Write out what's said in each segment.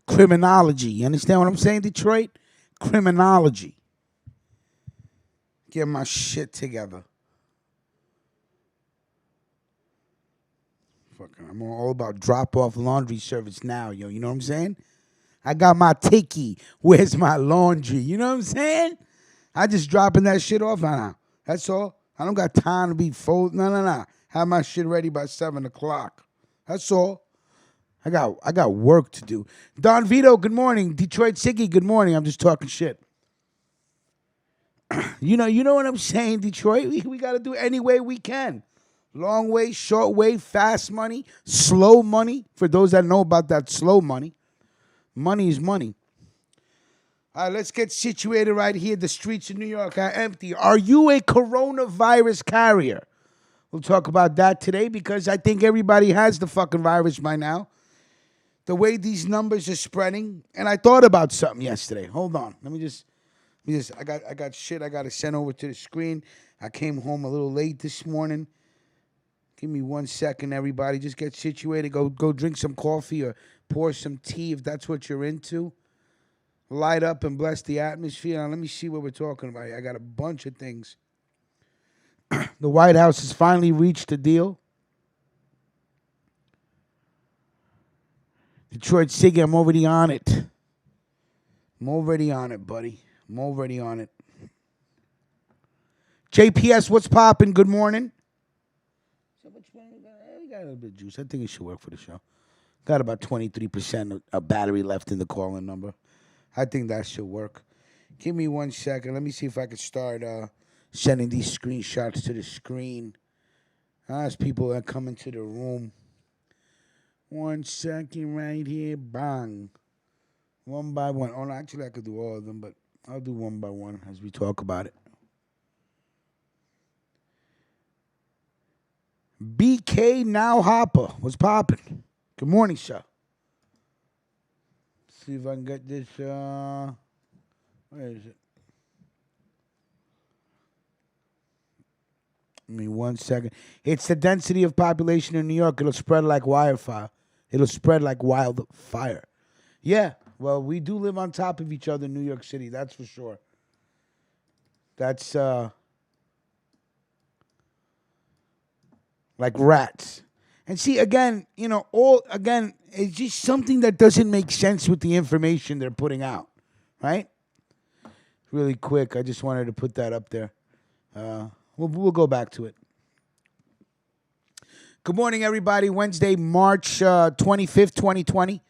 Criminology. You understand what I'm saying, Detroit? Criminology. Get my shit together. Fucking, I'm all about drop-off laundry service now, yo. You know what I'm saying? I got my tiki. Where's my laundry? You know what I'm saying? I just dropping that shit off now. That's all. I don't got time to be fold. No. Have my shit ready by 7 o'clock. That's all. I got work to do. Don Vito, good morning. Detroit Siggy, good morning. I'm just talking shit. You know what I'm saying, Detroit? We got to do any way we can. Long way, short way, fast money, slow money. For those that know about that slow money. Money is money. All right, let's get situated right here. The streets of New York are empty. Are you a coronavirus carrier? We'll talk about that today because I think everybody has the fucking virus by now. The way these numbers are spreading. And I thought about something yesterday. Hold on. Let me just I got shit I got to send over to the screen. I came home a little late this morning. Give me 1 second, everybody. Just get situated. Go drink some coffee or pour some tea if that's what you're into. Light up and bless the atmosphere. Now, let me see what we're talking about. I got a bunch of things. The White House has finally reached a deal. Detroit Siggy, I'm already on it. I'm already on it, buddy. I'm already on it. JPS, what's popping? Good morning. So much money. We got a little bit of juice. I think it should work for the show. Got about 23% of battery left in the calling number. I think that should work. Give me 1 second. Let me see if I can start sending these screenshots to the screen as people are coming to the room. 1 second right here. Bang. One by one. Oh, no, actually, I could do all of them, but I'll do one by one as we talk about it. BK Now Hopper. What's popping? Good morning, sir. See if I can get this. Where is it? Give me 1 second. It's the density of population in New York. It'll spread like wildfire. It'll spread like wildfire. Yeah, well, we do live on top of each other in New York City. That's for sure. That's like rats. And see, again, it's just something that doesn't make sense with the information they're putting out, right? Really quick, I just wanted to put that up there. We'll go back to it. Good morning, everybody. Wednesday, March 25th, 2020.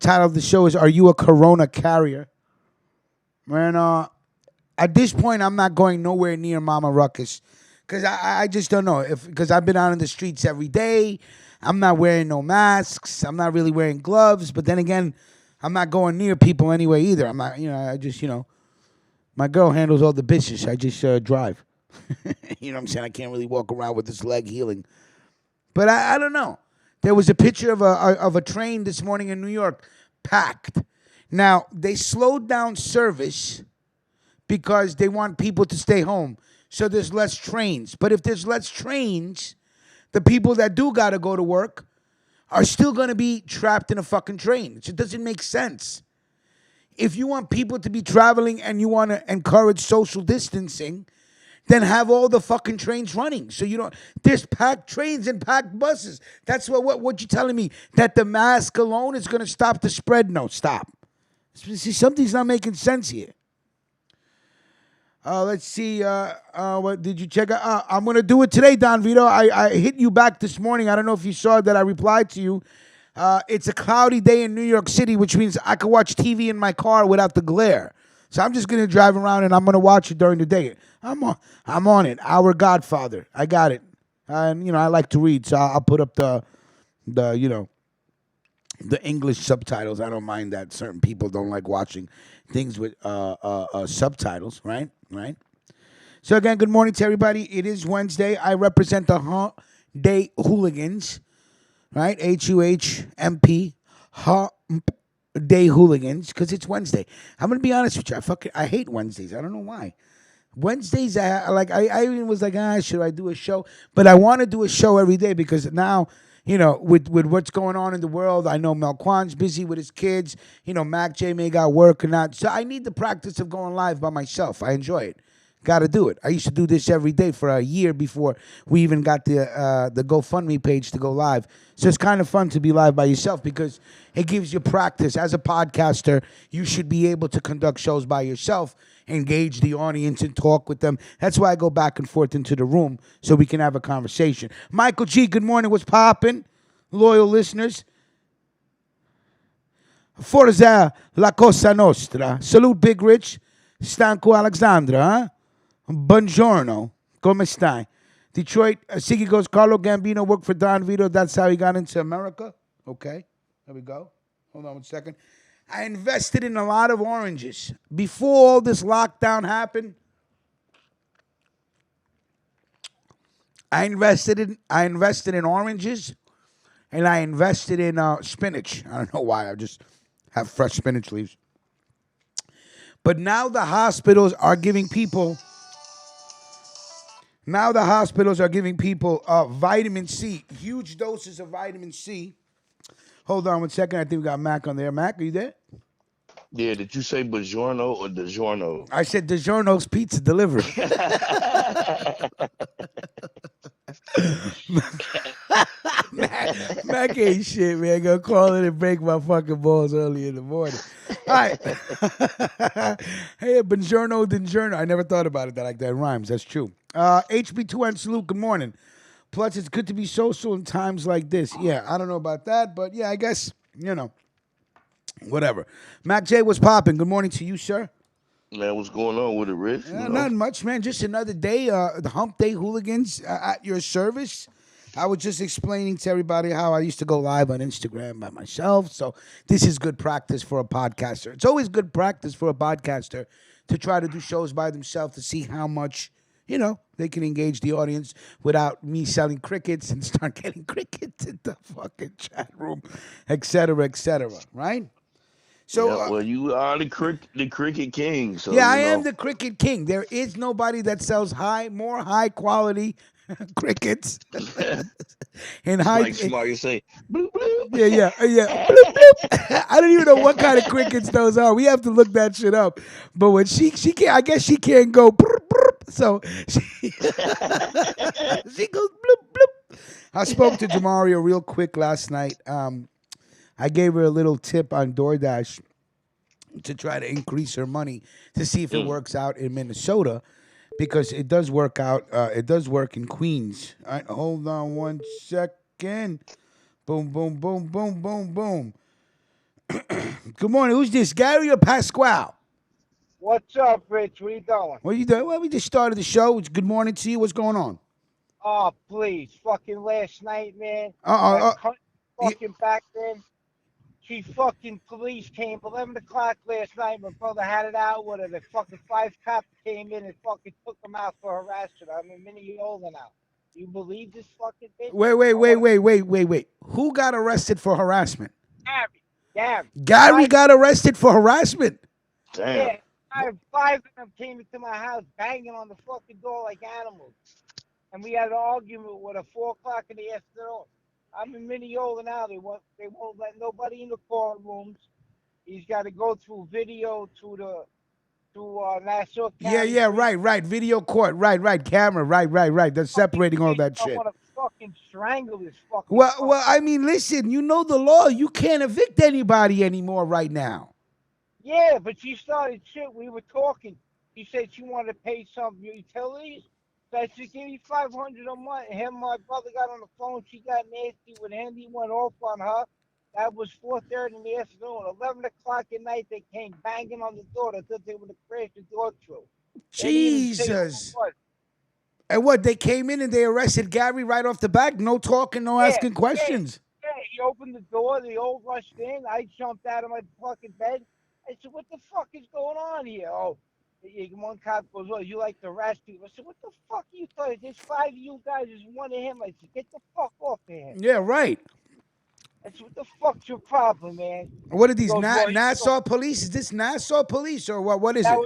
Title of the show is, Are You a Corona Carrier? Man, at this point, I'm not going nowhere near Mama Ruckus. Because I just don't know. Because I've been out in the streets every day. I'm not wearing no masks. I'm not really wearing gloves. But then again, I'm not going near people anyway either. I'm not, my girl handles all the business. I just drive. You know what I'm saying? I can't really walk around with this leg healing. But I don't know. There was a picture of a train this morning in New York, packed. Now, they slowed down service because they want people to stay home. So there's less trains. But if there's less trains, the people that do got to go to work are still going to be trapped in a fucking train. It doesn't make sense. If you want people to be traveling and you want to encourage social distancing, then have all the fucking trains running. So you don't, there's packed trains and packed buses. That's what you're telling me, that the mask alone is going to stop the spread? No, stop. See, something's not making sense here. Let's see. What did you check out? I'm going to do it today, Don Vito. I hit you back this morning. I don't know if you saw that I replied to you. It's a cloudy day in New York City, which means I can watch TV in my car without the glare. So I'm just going to drive around and I'm going to watch it during the day. I'm on it. Our Godfather. I got it. And, I like to read, so I'll put up the English subtitles. I don't mind that. Certain people don't like watching things with subtitles, right? Right? So, again, good morning to everybody. It is Wednesday. I represent the Hump Day Hooligans, right? HUHMP, Hump Day Hooligans, because it's Wednesday. I'm going to be honest with you. I hate Wednesdays. I don't know why. Wednesdays, I even was like, should I do a show? But I want to do a show every day because now, with what's going on in the world. I know Melquan's busy with his kids. Mac J may got work or not. So I need the practice of going live by myself. I enjoy it. Got to do it. I used to do this every day for a year before we even got the GoFundMe page to go live. So it's kind of fun to be live by yourself because it gives you practice. As a podcaster, you should be able to conduct shows by yourself, engage the audience, and talk with them. That's why I go back and forth into the room so we can have a conversation. Michael G, good morning. What's poppin'? Loyal listeners. Forza la Cosa Nostra. Salute, Big Rich. Stanco Alexandra, huh? Buongiorno. Come stai? Detroit, Siggy goes, Carlo Gambino worked for Don Vito. That's how he got into America. Okay, there we go. Hold on one second. I invested in a lot of oranges. Before all this lockdown happened, I invested in oranges, and I invested in spinach. I don't know why. I just have fresh spinach leaves. But now the hospitals are giving people vitamin C, huge doses of vitamin C. Hold on one second. I think we got Mac on there. Mac, are you there? Yeah, did you say buongiorno or DiGiorno? I said DiGiorno's Pizza Delivery. Mac ain't shit, man. Gonna call in and break my fucking balls early in the morning. All right. Hey, buongiorno, DiGiorno. I never thought about it like that rhymes. That's true. HB2N salute. Good morning. Plus, it's good to be social in times like this. Yeah, I don't know about that, but yeah, I guess, whatever. Mac J, what's popping? Good morning to you, sir. Man, what's going on with it, Rich? Not much, man. Just another day. The Hump Day Hooligans at your service. I was just explaining to everybody how I used to go live on Instagram by myself. So this is good practice for a podcaster. It's always good practice for a podcaster to try to do shows by themselves to see how much, they can engage the audience without me selling crickets and start getting crickets in the fucking chat room, et cetera, right? So, yeah, well, you are the cricket king, so yeah, I am the cricket king. There is nobody that sells more high quality crickets and high. like Smart, you say, bloop, bloop. Yeah. Bloop, bloop. I don't even know what kind of crickets those are. We have to look that shit up. But when she can't, I guess she can't go. Bloop, bloop. So she she goes bloop bloop. I spoke to Jamaria real quick last night. I gave her a little tip on DoorDash to try to increase her money to see if it works out in Minnesota, because it does work out. It does work in Queens. All right, hold on one second. Boom, boom, boom, boom, boom, boom. Good morning. Who's this, Gary or Pasquale? What's up, Rich? What are you doing? What are you doing? Well, we just started the show. It's good morning to you. What's going on? Oh, please. Fucking last night, man. Uh, That cunt fucking back then. She fucking police came 11 o'clock last night. My brother had it out with her. The fucking 5 cops came in and fucking took him out for harassment. I'm a Minnesotan now. You believe this fucking bitch? wait. Who got arrested for harassment? Gary. Gary got arrested for harassment. Damn. Yeah. Five of them came into my house banging on the fucking door like animals. And we had an argument with her 4 o'clock in the afternoon. I'm in Minnesotan now. They won't let nobody in the courtrooms. He's got to go through video to Nassau County. Yeah, right. Video court, right. Camera, right. They're separating all that shit. I want to fucking strangle this fucking. Well, I mean, listen. You know the law. You can't evict anybody anymore right now. Yeah, but she started shit. We were talking. She said she wanted to pay some utilities. So I said, give me $500 a month. Him and my brother got on the phone. She got nasty with him. He went off on her. That was 4:30 in the afternoon. 11 o'clock at night, they came banging on the door. They thought they would have crashed the door through. Jesus. And what, they came in and they arrested Gary right off the bat? No talking, no asking questions. Yeah, he opened the door. They all rushed in. I jumped out of my fucking bed. I said, what the fuck is going on here? Oh, one cop goes, oh, you like to harass people. I said, what the fuck are you talking? There's 5 of you guys. There's one of him. I said, get the fuck off of him. Yeah, right. I said, what the fuck's your problem, man? What are these, Nassau police? Is this Nassau police or what? What is it?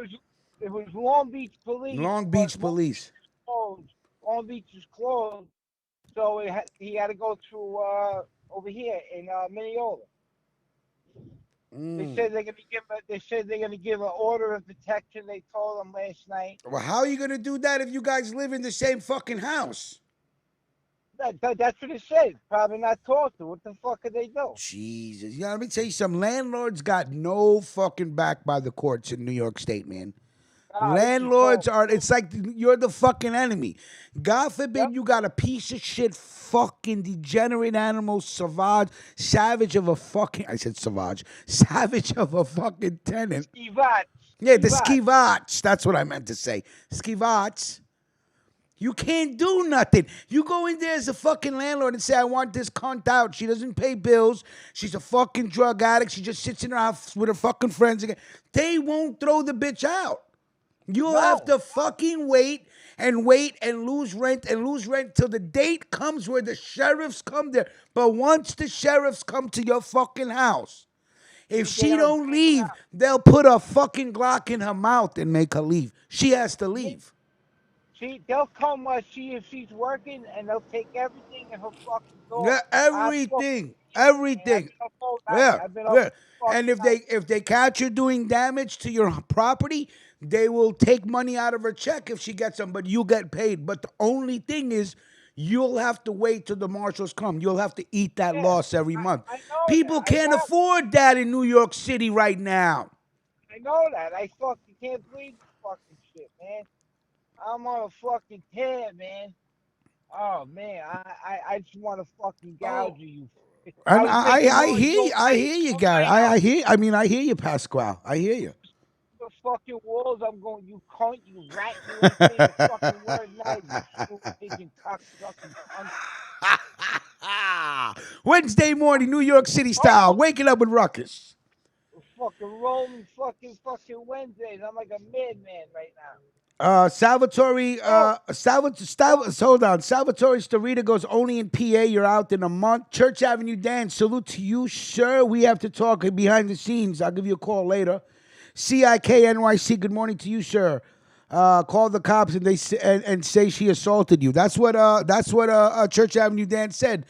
It was Long Beach police. Long Beach police. Long Beach is closed. So he had to go through over here in Minneapolis. They said they're gonna give. They said they're gonna give an order of protection. They told him last night. Well, how are you gonna do that if you guys live in the same fucking house? That's what it said. Probably not talk to. What the fuck could they do? Jesus, let me tell you something. Landlords got no fucking back by the courts in New York State, man. Landlords are, it's like you're the fucking enemy. God forbid you got a piece of shit, fucking degenerate animal, savage of a fucking, I said savage of a fucking tenant. Skivats. Yeah, the skivats. That's what I meant to say. Skivats. You can't do nothing. You go in there as a fucking landlord and say, I want this cunt out. She doesn't pay bills. She's a fucking drug addict. She just sits in her house with her fucking friends again. They won't throw the bitch out. You'll have to fucking wait and lose rent till the date comes where the sheriffs come there. But once the sheriffs come to your fucking house, if she don't leave, they'll put a fucking Glock in her mouth and make her leave. She has to leave. They'll come see if she's working, and they'll take everything in her fucking door. Yeah, everything. Yeah. And if they catch her doing damage to your property, they will take money out of her check if she gets them, but you get paid. But the only thing is, you'll have to wait till the marshals come. You'll have to eat that loss every month. People can't afford that in New York City right now. I know that. I fucking can't believe this fucking shit, man. I'm on a fucking tear, man. Oh man, I just want to fucking gouge you. And I hear you, Gary. I hear you, Pasquale. I hear you. The fucking walls, I'm going, you cunt, you rat, you ain't saying the fucking word now, you stupid pigeon cocksucking cunt. Wednesday morning, New York City style, waking up with Ruckus. Fucking rolling fucking Wednesdays. I'm like a madman right now. Salvatore Starita goes only in PA. You're out in a month. Church Avenue Dan, salute to you, sir. We have to talk behind the scenes. I'll give you a call later. CIK NYC, good morning to you, sir. Call the cops and they say she assaulted you. That's what Church Avenue Dan said.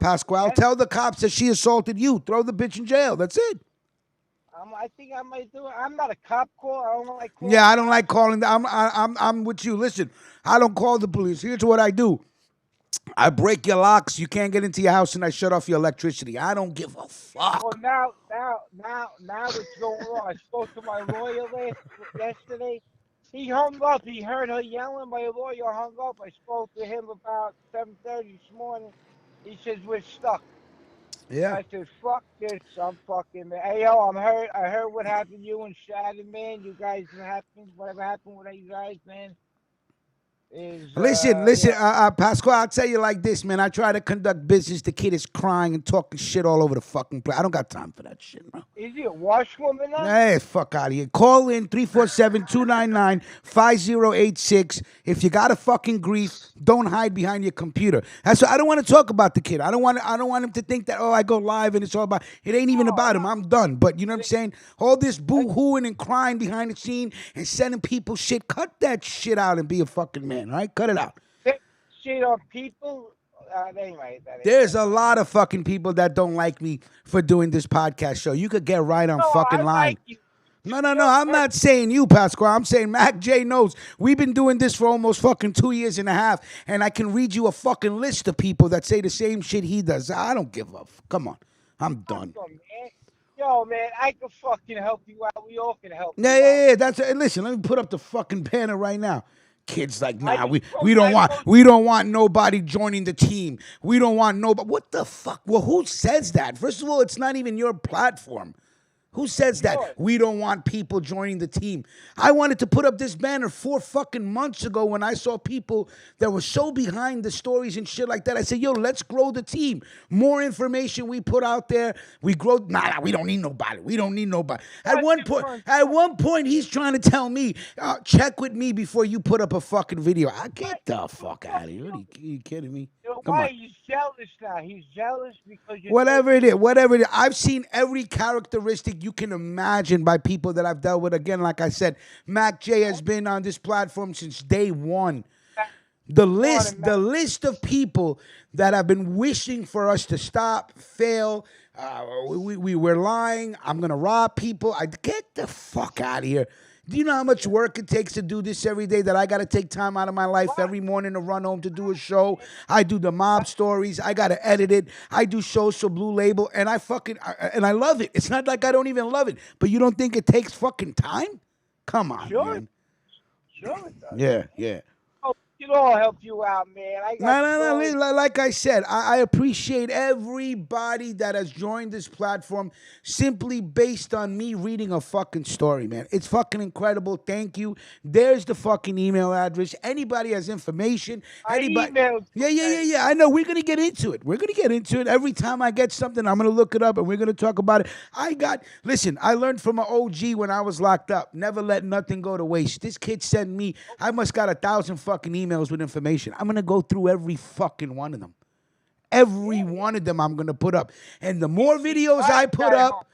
Pasquale, tell the cops that she assaulted you. Throw the bitch in jail. That's it. I think I might do it. I'm not a cop caller. I don't like calling. Yeah, I don't like calling. I'm with you. Listen, I don't call the police. Here's what I do. I break your locks. You can't get into your house, and I shut off your electricity. I don't give a fuck. Well, now it's going on. I spoke to my lawyer yesterday. He hung up. He heard her yelling. My lawyer hung up. I spoke to him about 7:30 this morning. He says we're stuck. Yeah. I said, fuck this. I'm fucking, man. Hey, yo, I'm hurt. I heard what happened to you and Shannon, man. You guys, whatever happened with you guys, man. Listen, Pasquale, I'll tell you like this, man. I try to conduct business. The kid is crying and talking shit all over the fucking place. I don't got time for that shit, bro. Is he a washwoman now? Hey, fuck out of here. Call in 347-299-5086. If you got a fucking grief, don't hide behind your computer. That's I don't want to talk about the kid. I don't want him to think that, I go live and it's all about, it ain't even about him. I'm done. But you know what I'm saying? All this boo-hooing and crying behind the scene and sending people shit, cut that shit out and be a fucking man. All right, cut it out. Shit on people. Anyway, there's a lot of fucking people that don't like me for doing this podcast show. You could get right on fucking line. Like No. I'm not saying you, Pasquale. I'm saying Mac J knows. We've been doing this for almost fucking 2 years and a half, and I can read you a fucking list of people that say the same shit he does. I don't give a. Come on, I'm done. Yo, man, I can fucking help you out. We all can help. Yeah. Listen, let me put up the fucking banner right now. Kids like, nah, we don't want nobody joining the team. We don't want nobody. What the fuck? Well, who says that? First of all, it's not even your platform. Who says that? We don't want people joining the team. I wanted to put up this banner 4 fucking months ago when I saw people that were so behind the stories and shit like that. I said, yo, let's grow the team. More information we put out there, we grow. Nah, we don't need nobody. We don't need nobody. At one point, he's trying to tell me, check with me before you put up a fucking video. I get the fuck out of here. Are you kidding me? Why he's jealous now? He's jealous because whatever it is. I've seen every characteristic you can imagine by people that I've dealt with. Again, like I said, Mac J has been on this platform since day one. The Morning, list of people that have been wishing for us to stop, fail. We were lying. I'm gonna rob people. I get the fuck out of here. Do you know how much work it takes to do this every day? That I got to take time out of my life every morning to run home to do a show. I do the mob stories. I got to edit it. I do shows for Blue Label, and I love it. It's not like I don't even love it, but you don't think it takes fucking time? Come on, Sure. man. Sure it does. Yeah. Oh, it all help you out, man. I got No. stories. Like I said, I appreciate everybody that has joined this platform simply based on me reading a fucking story, man. It's fucking incredible. Thank you. There's the fucking email address. Anybody has information. I Anybody. emailed you, Yeah. I know. We're gonna get into it. Every time I get something, I'm gonna look it up and we're gonna talk about it. Listen, I learned from an OG when I was locked up. Never let nothing go to waste. This kid sent me, I must got 1,000 fucking emails with information. I'm gonna go through every fucking one of them. Every one of them I'm gonna put up. And the more videos I put up,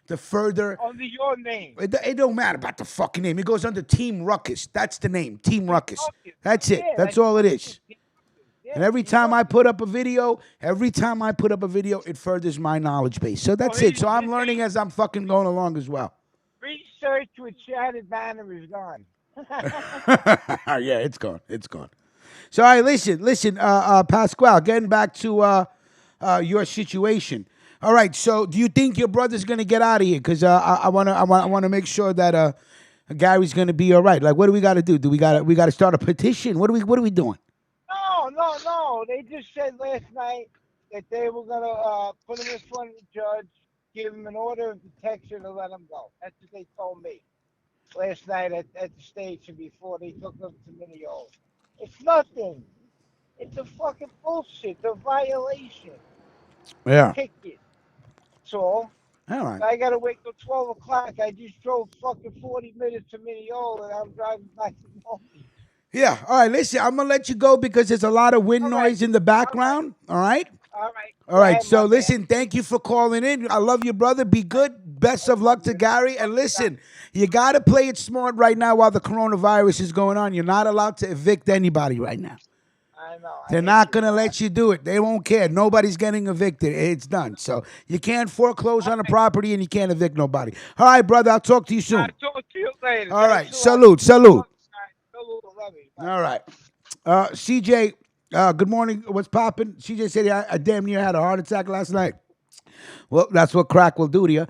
the further. under your name. It don't matter about the fucking name. It goes under Team Ruckus. That's the name, Team Ruckus. That's it. Yeah, That's all it is. Yeah, And every time I put up a video, it furthers my knowledge base. So that's it. So I'm learning as I'm fucking going along as well. research with shattered banner is gone. Yeah, it's gone. So, all right, listen, Pasquale, getting back to your situation. All right, so do you think your brother's gonna get out of here? Because I wanna make sure that Gary's gonna be all right. Like, what do we got to do? We got to start a petition? What are we doing? No. They just said last night that they were gonna put him in front of the judge, give him an order of protection, to let him go. That's what they told me last night at the station before they took him to Minneapolis. It's nothing. It's a fucking bullshit. The violation. Yeah. Ticket. That's all. All right. I gotta wait till 12 o'clock. I just drove fucking 40 minutes to Minneapolis and I'm driving back to Milwaukee. Yeah. All right. Listen, I'm gonna let you go because there's a lot of wind noise in the background. All right. All right. So listen, thank you for calling in. I love you, brother. Be good. Best of luck to Gary. And listen, you gotta play it smart right now while the coronavirus is going on. You're not allowed to evict anybody right now. I know. They're not gonna let you do it. They won't care. Nobody's getting evicted. It's done. So you can't foreclose on a property and you can't evict nobody. All right, brother. I'll talk to you soon. I'll talk to you later. All right. Thanks a lot. Salute. Love you. Bye. All right. CJ, good morning. What's popping? CJ said I damn near had a heart attack last night. Well, that's what crack will do to you.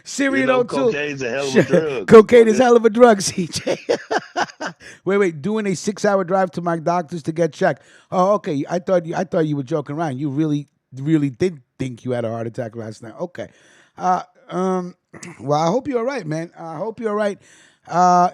Syrian 02. Cocaine's a hell of a drug. Cocaine is hell of a drug, CJ. Wait. Doing a 6-hour drive to my doctor's to get checked. Oh, okay. I thought you were joking around. You really did think you had a heart attack last night. Okay. Well, I hope you're all right, man. I hope you're all right.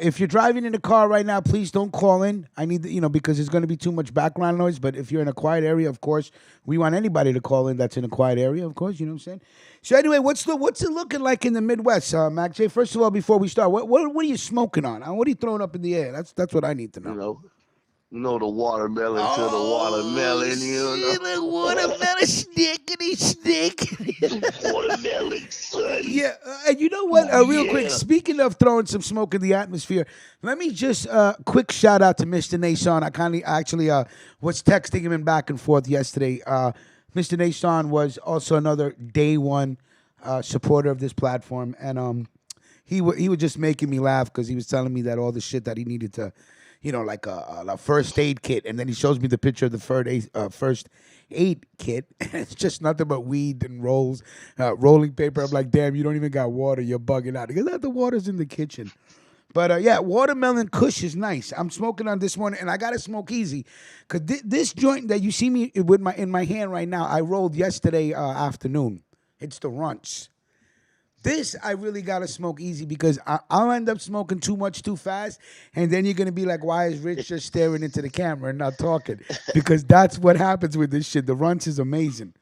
If you're driving in the car right now, please don't call in. I need because there's going to be too much background noise. But if you're in a quiet area, of course, we want anybody to call in that's in a quiet area, of course. You know what I'm saying? So anyway, what's it looking like in the Midwest, Mac J? First of all, before we start, what are you smoking on? What are you throwing up in the air? That's what I need to know. You know the watermelon to the watermelon. The watermelon stickity. Watermelon, son. Yeah, and you know what? Real quick, speaking of throwing some smoke in the atmosphere, let me just quick shout out to Mr. Nason. I actually was texting him back and forth yesterday. Mr. Nason was also another day one supporter of this platform, and he was just making me laugh because he was telling me that all the shit that he needed to, like a first aid kit, and then he shows me the picture of the first aid kit, and it's just nothing but weed and rolling paper. I'm like, damn, you don't even got water. You're bugging out. Because the water's in the kitchen. But yeah, watermelon kush is nice. I'm smoking on this one, and I gotta smoke easy, cause this joint that you see me with in my hand right now, I rolled yesterday afternoon. It's the Runts. This I really gotta smoke easy because I'll end up smoking too much too fast, and then you're gonna be like, "Why is Rich just staring into the camera and not talking?" Because that's what happens with this shit. The Runts is amazing.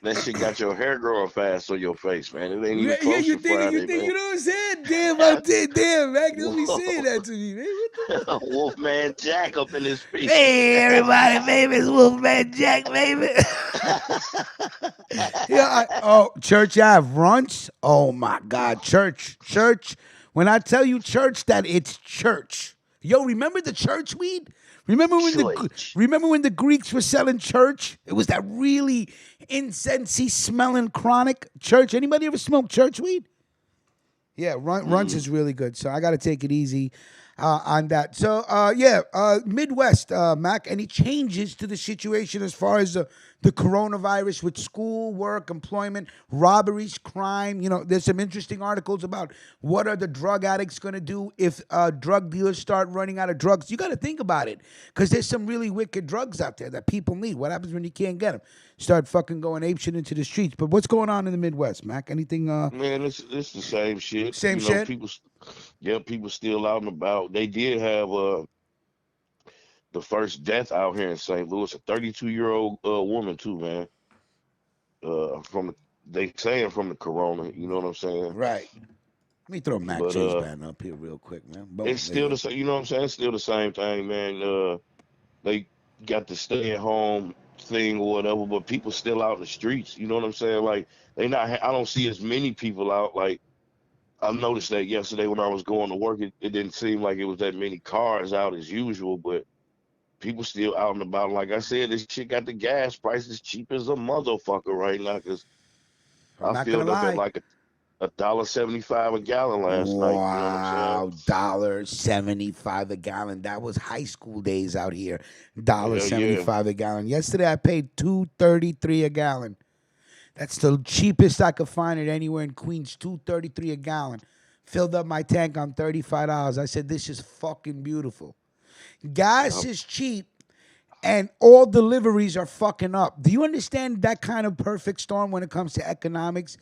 That shit got your hair growing fast on your face, man. It ain't even Yeah, close you to Friday, think, man. you know what I'm saying? Damn, I did. Damn, Mac, don't be saying that to me, man. What the Wolfman Jack up in his feet. Hey, everybody, baby, it's Wolfman Jack, baby. Yeah, Church Ave Runts. Oh my God, Church When I tell you church, that it's church. Yo, remember the church weed? Remember when Church. the Greeks were selling church? It was that really incensey smelling chronic church. Anybody ever smoked church weed? Yeah, Runts is really good. So I got to take it easy on that. So Midwest, Mac. Any changes to the situation as far as the coronavirus with school, work, employment, robberies, crime? You know, there's some interesting articles about what are the drug addicts going to do if drug dealers start running out of drugs. You got to think about it because there's some really wicked drugs out there that people need. What happens when you can't get them? Start fucking going apeshit into the streets. But what's going on in the Midwest, Mac? Anything? Man, it's the same shit. Same shit? People still out and about. They did have the first death out here in St. Louis, a 32-year-old woman too, man. They saying from the corona, you know what I'm saying? Right. Let me throw Mac But Chase Band up here real quick, man. Boom, it's still the same, you know what I'm saying? It's still the same thing, man. They got the stay at home thing or whatever, but people still out in the streets, you know what I'm saying? Like I don't see as many people out. Like I noticed that yesterday when I was going to work, it didn't seem like it was that many cars out as usual, but people still out and about. Like I said, this shit got the gas prices cheap as a motherfucker right now because I'm I not gonna filled up at lie. like $1.75 a gallon last night. You know what I'm saying? Wow, $1.75 a gallon. That was high school days out here. Dollar Yeah, yeah. 75 a gallon. Yesterday I paid $2.33 a gallon. That's the cheapest I could find it anywhere in Queens. $2.33 a gallon. Filled up my tank on $35. I said, this is fucking beautiful. Gas Yep. is cheap and all deliveries are fucking up. Do you understand that kind of perfect storm when it comes to economics?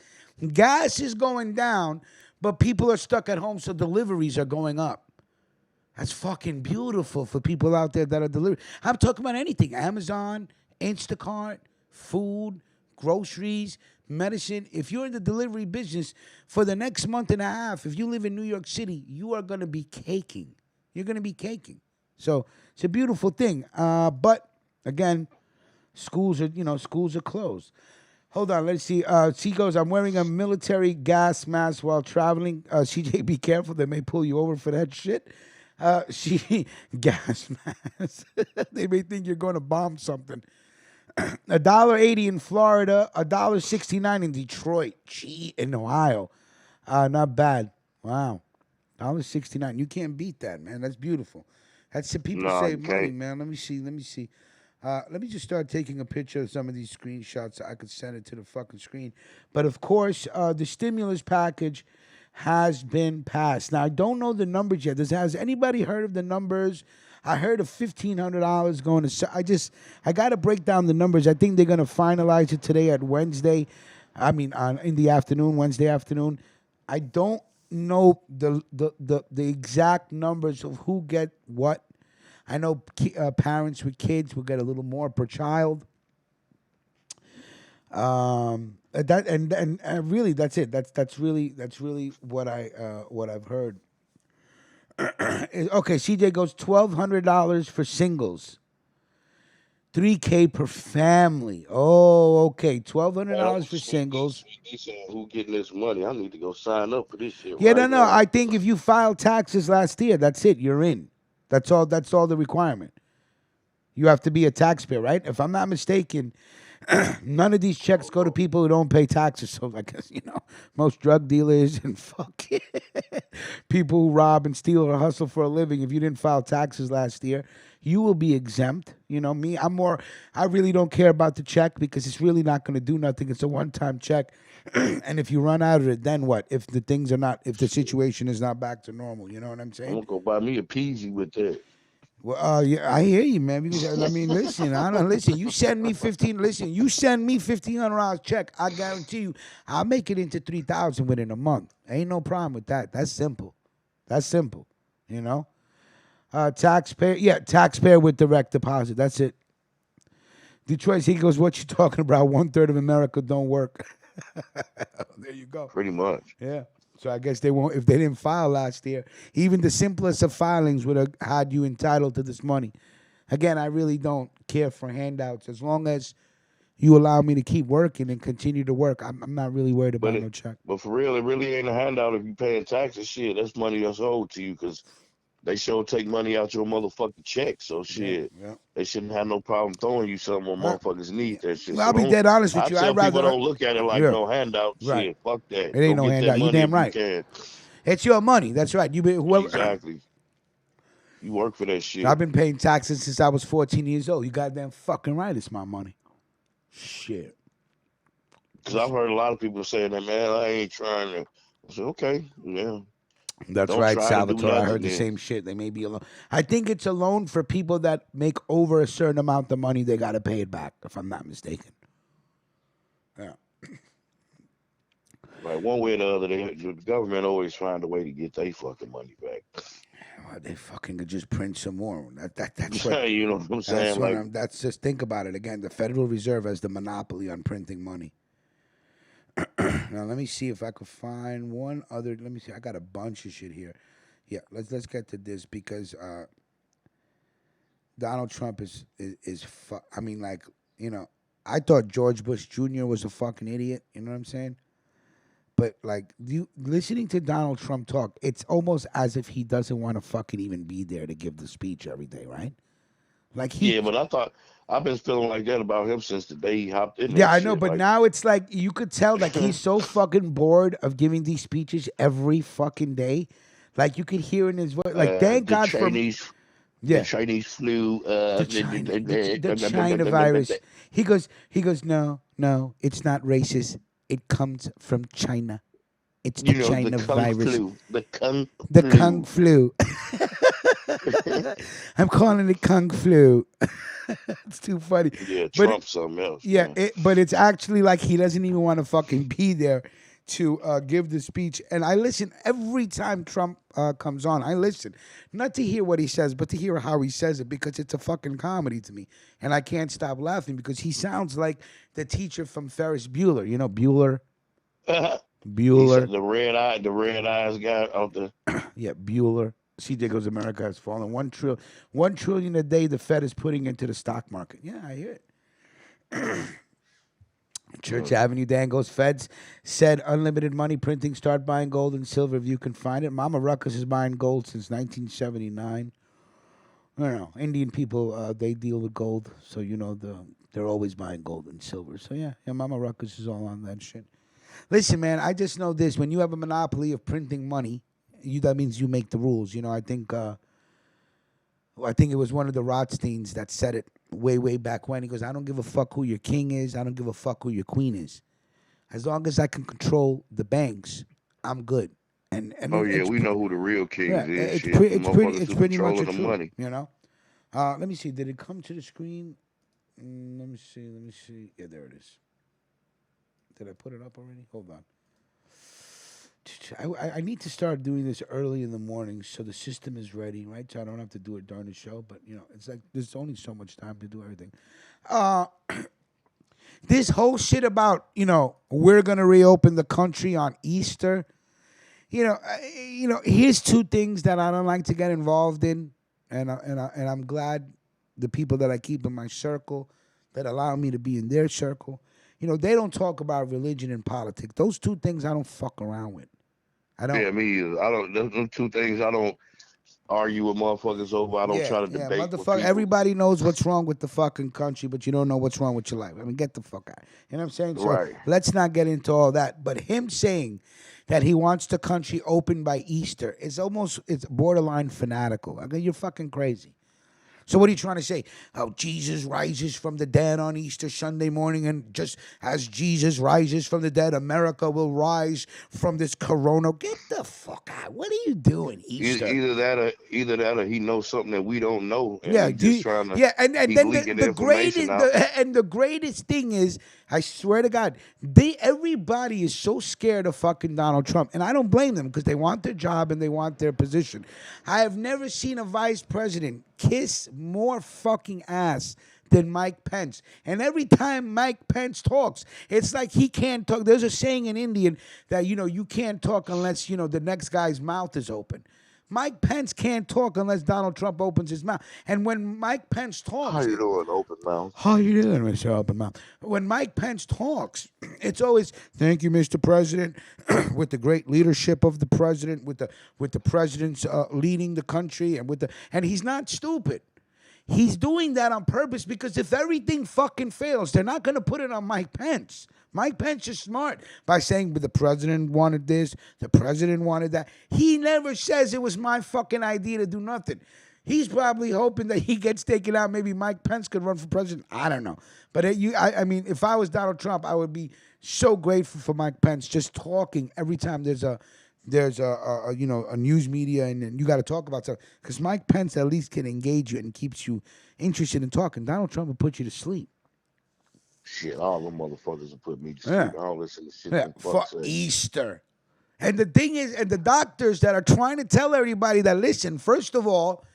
Gas is going down, but people are stuck at home, so deliveries are going up. That's fucking beautiful for people out there that are delivering. I'm talking about anything. Amazon, Instacart, food, groceries, medicine. If you're in the delivery business for the next month and a half, if you live in New York City, you are going to be caking. You're going to be caking. So it's a beautiful thing. But again, schools are closed. Hold on, let's see. She goes, I'm wearing a military gas mask while traveling. CJ, be careful. They may pull you over for that shit. Gas mask. They may think you're going to bomb something. $1.80 in Florida, $1.69 in Detroit. Gee, in Ohio. Not bad. Wow. $1.69. You can't beat that, man. That's beautiful. That's the people No, you save money, can't. man. Let me see. Let me just start taking a picture of some of these screenshots so I could send it to the fucking screen. But of course, the stimulus package has been passed. Now I don't know the numbers yet. Has anybody heard of the numbers? I heard of $1,500 going to. I got to break down the numbers. I think they're going to finalize it today at Wednesday. In the afternoon, Wednesday afternoon. I don't know the exact numbers of who get what. I know parents with kids will get a little more per child. Really that's it. That's really what I've heard. Okay, CJ goes $1,200 for singles. $3K per family. Oh, okay. $1,200 for singles. He said, who getting this money? I need to go sign up for this shit Yeah, right no. now. I think if you filed taxes last year, that's it. You're in. That's all the requirement. You have to be a taxpayer, right? If I'm not mistaken, none of these checks go to people who don't pay taxes. So I guess, most drug dealers and people who rob and steal or hustle for a living, if you didn't file taxes last year, you will be exempt. Me, I really don't care about the check because it's really not going to do nothing. It's a one-time check. And if you run out of it, then what? If the situation is not back to normal, you know what I'm I'm saying? gonna go buy me a peasy with that. Well, yeah, I hear you, man. Because listen. I don't listen. You send me 15. Listen, you send me $1,500 check. I guarantee you, I'll make it into 3,000 within a month. Ain't no problem with that. That's simple. Taxpayer. Yeah, taxpayer with direct deposit. That's it. Detroit, he goes, what you talking about? 1/3 of America don't work. There you go. Pretty much. Yeah. So I guess they won't, if they didn't file last year, even the simplest of filings would have had you entitled to this money. Again, I really don't care for handouts as long as you allow me to keep working and continue to work. I'm not really worried But about no check. for real, it really ain't a handout if you paying taxes. Shit, that's money that's owed to you because they sure take money out your motherfucking check. So Yeah, shit, yeah. they shouldn't have no problem throwing you something when Uh, motherfuckers yeah. need that shit. Well, So I'll be don't. dead honest I with you. I'd tell people rather, don't look at it like yeah, no handout. right. Shit, fuck that. It ain't Go no get that handout. You money damn if you right. can. It's your money. That's right. Whoever. Exactly. You work for that I've shit. been paying taxes since I was 14 years old. You goddamn fucking right. It's my money. Shit. Because I've heard a lot of people saying that, man, I ain't trying to. I said, okay, yeah. That's Don't right, try to do Salvatore. I heard nothing the then. same shit. They may be alone. I think it's a loan for people that make over a certain amount of money. They got to pay it back, if I'm not mistaken. Yeah. Like one way or the other, the government always find a way to get their fucking money back. Well, they fucking could just print some more. That's what. You know what I'm That's saying? what Like, I'm. That's just think about it again. The Federal Reserve has the monopoly on printing money. Now let me see if I could find one other. Let me see. I got a bunch of shit here. Yeah, let's get to this because Donald Trump I mean, like, I thought George Bush Jr. was a fucking idiot. You know what I'm saying? But like, you listening to Donald Trump talk, it's almost as if he doesn't want to fucking even be there to give the speech every day, right? Like yeah, but I've been feeling like that about him since the day he hopped in yeah, that I know, shit. but Like, now it's like you could tell like he's so fucking bored of giving these speeches every fucking day. Like you could hear in his voice. Like thank the God for The yeah, Chinese flu. the China virus. He goes, no, it's not racist. It comes from China. It's the You know, the China kung virus. flu. The kung The Kung flu. flu. I'm calling it Kung flu. It's too funny. Yeah, But Trump something else, yeah, man. but it's actually like he doesn't even want to fucking be there to give the speech. And I listen every time Trump comes on. I listen, not to hear what he says, but to hear how he says it because it's a fucking comedy to me. And I can't stop laughing because he sounds like the teacher from Ferris Bueller. You know, Bueller? He said Bueller. the red eyes guy out the. Yeah, Bueller. CJ goes, America has fallen. 1 trillion a day the Fed is putting into the stock market. Yeah, I hear it. Church Avenue, Dan goes, Feds said unlimited money printing, start buying gold and silver if you can find it. Mama Ruckus is buying gold since 1979. I don't know. Indian people, they deal with gold, so they're always buying gold and silver. So yeah, Mama Ruckus is all on that shit. Listen, man, I just know this: when you have a monopoly of printing money, that means you make the rules. I think it was one of the Rothsteins that said it way back when. He goes, I don't give a fuck who your king is. I don't give a fuck who your queen is. As long as I can control the banks, I'm good. And Oh yeah, it's we know who the real yeah, kings is. Shit, the motherfuckers it's who pretty much a controlling the truth. money. Let me see. Did it come to the screen? Let me see. Yeah, there it is. Did I put it up already? Hold on. I need to start doing this early in the morning so the system is ready, right? So I don't have to do it during the show. But it's like there's only so much time to do everything. This whole shit about we're gonna reopen the country on Easter. Here's two things that I don't like to get involved in, and I'm glad the people that I keep in my circle that allow me to be in their circle. They don't talk about religion and politics. Those two things I don't fuck around with. I don't. Yeah, me either. I don't. Those two things I don't argue with motherfuckers over. I don't Yeah, try to yeah, debate with motherfucker. people. Everybody knows what's wrong with the fucking country, but you don't know what's wrong with your life. I mean, get the fuck out. You know what I'm saying? So Right. let's not get into all that. But him saying that he wants the country open by Easter it's borderline fanatical. I mean, you're fucking crazy. So what are you trying to say? Oh, Jesus rises from the dead on Easter Sunday morning, and just as Jesus rises from the dead, America will rise from this corona. Get the fuck out. What are you doing, Easter? Either that or he knows something that we don't know, and Yeah, he just trying to. and He's then leaking the the information greatest out. the greatest thing is, I swear to God, everybody is so scared of fucking Donald Trump, and I don't blame them because they want their job and they want their position. I have never seen a vice president kiss more fucking ass than Mike Pence. And every time Mike Pence talks, it's like he can't talk. There's a saying in Indian that you can't talk unless the next guy's mouth is open. Mike Pence can't talk unless Donald Trump opens his mouth. And when Mike Pence How talks, you doing, open mouth? how you doing, Mr. Open Mouth? When Mike Pence talks, it's always thank you, Mr. President, with the great leadership of the president, with the president's leading the country, and he's not stupid. He's doing that on purpose because if everything fucking fails, they're not going to put it on Mike Pence. Mike Pence is smart by saying, but the president wanted this, the president wanted that. He never says it was my fucking idea to do nothing. He's probably hoping that he gets taken out. Maybe Mike Pence could run for president. I don't know. But I mean, if I was Donald Trump, I would be so grateful for Mike Pence just talking every time there's a news media and you got to talk about something. Because Mike Pence at least can engage you and keeps you interested in talking. Donald Trump will put you to sleep. Shit, all them motherfuckers will put me to sleep. Yeah. I don't listen to shit. Yeah, them for fucks say. Easter. And the thing is, and the doctors that are trying to tell everybody that, listen, first of all,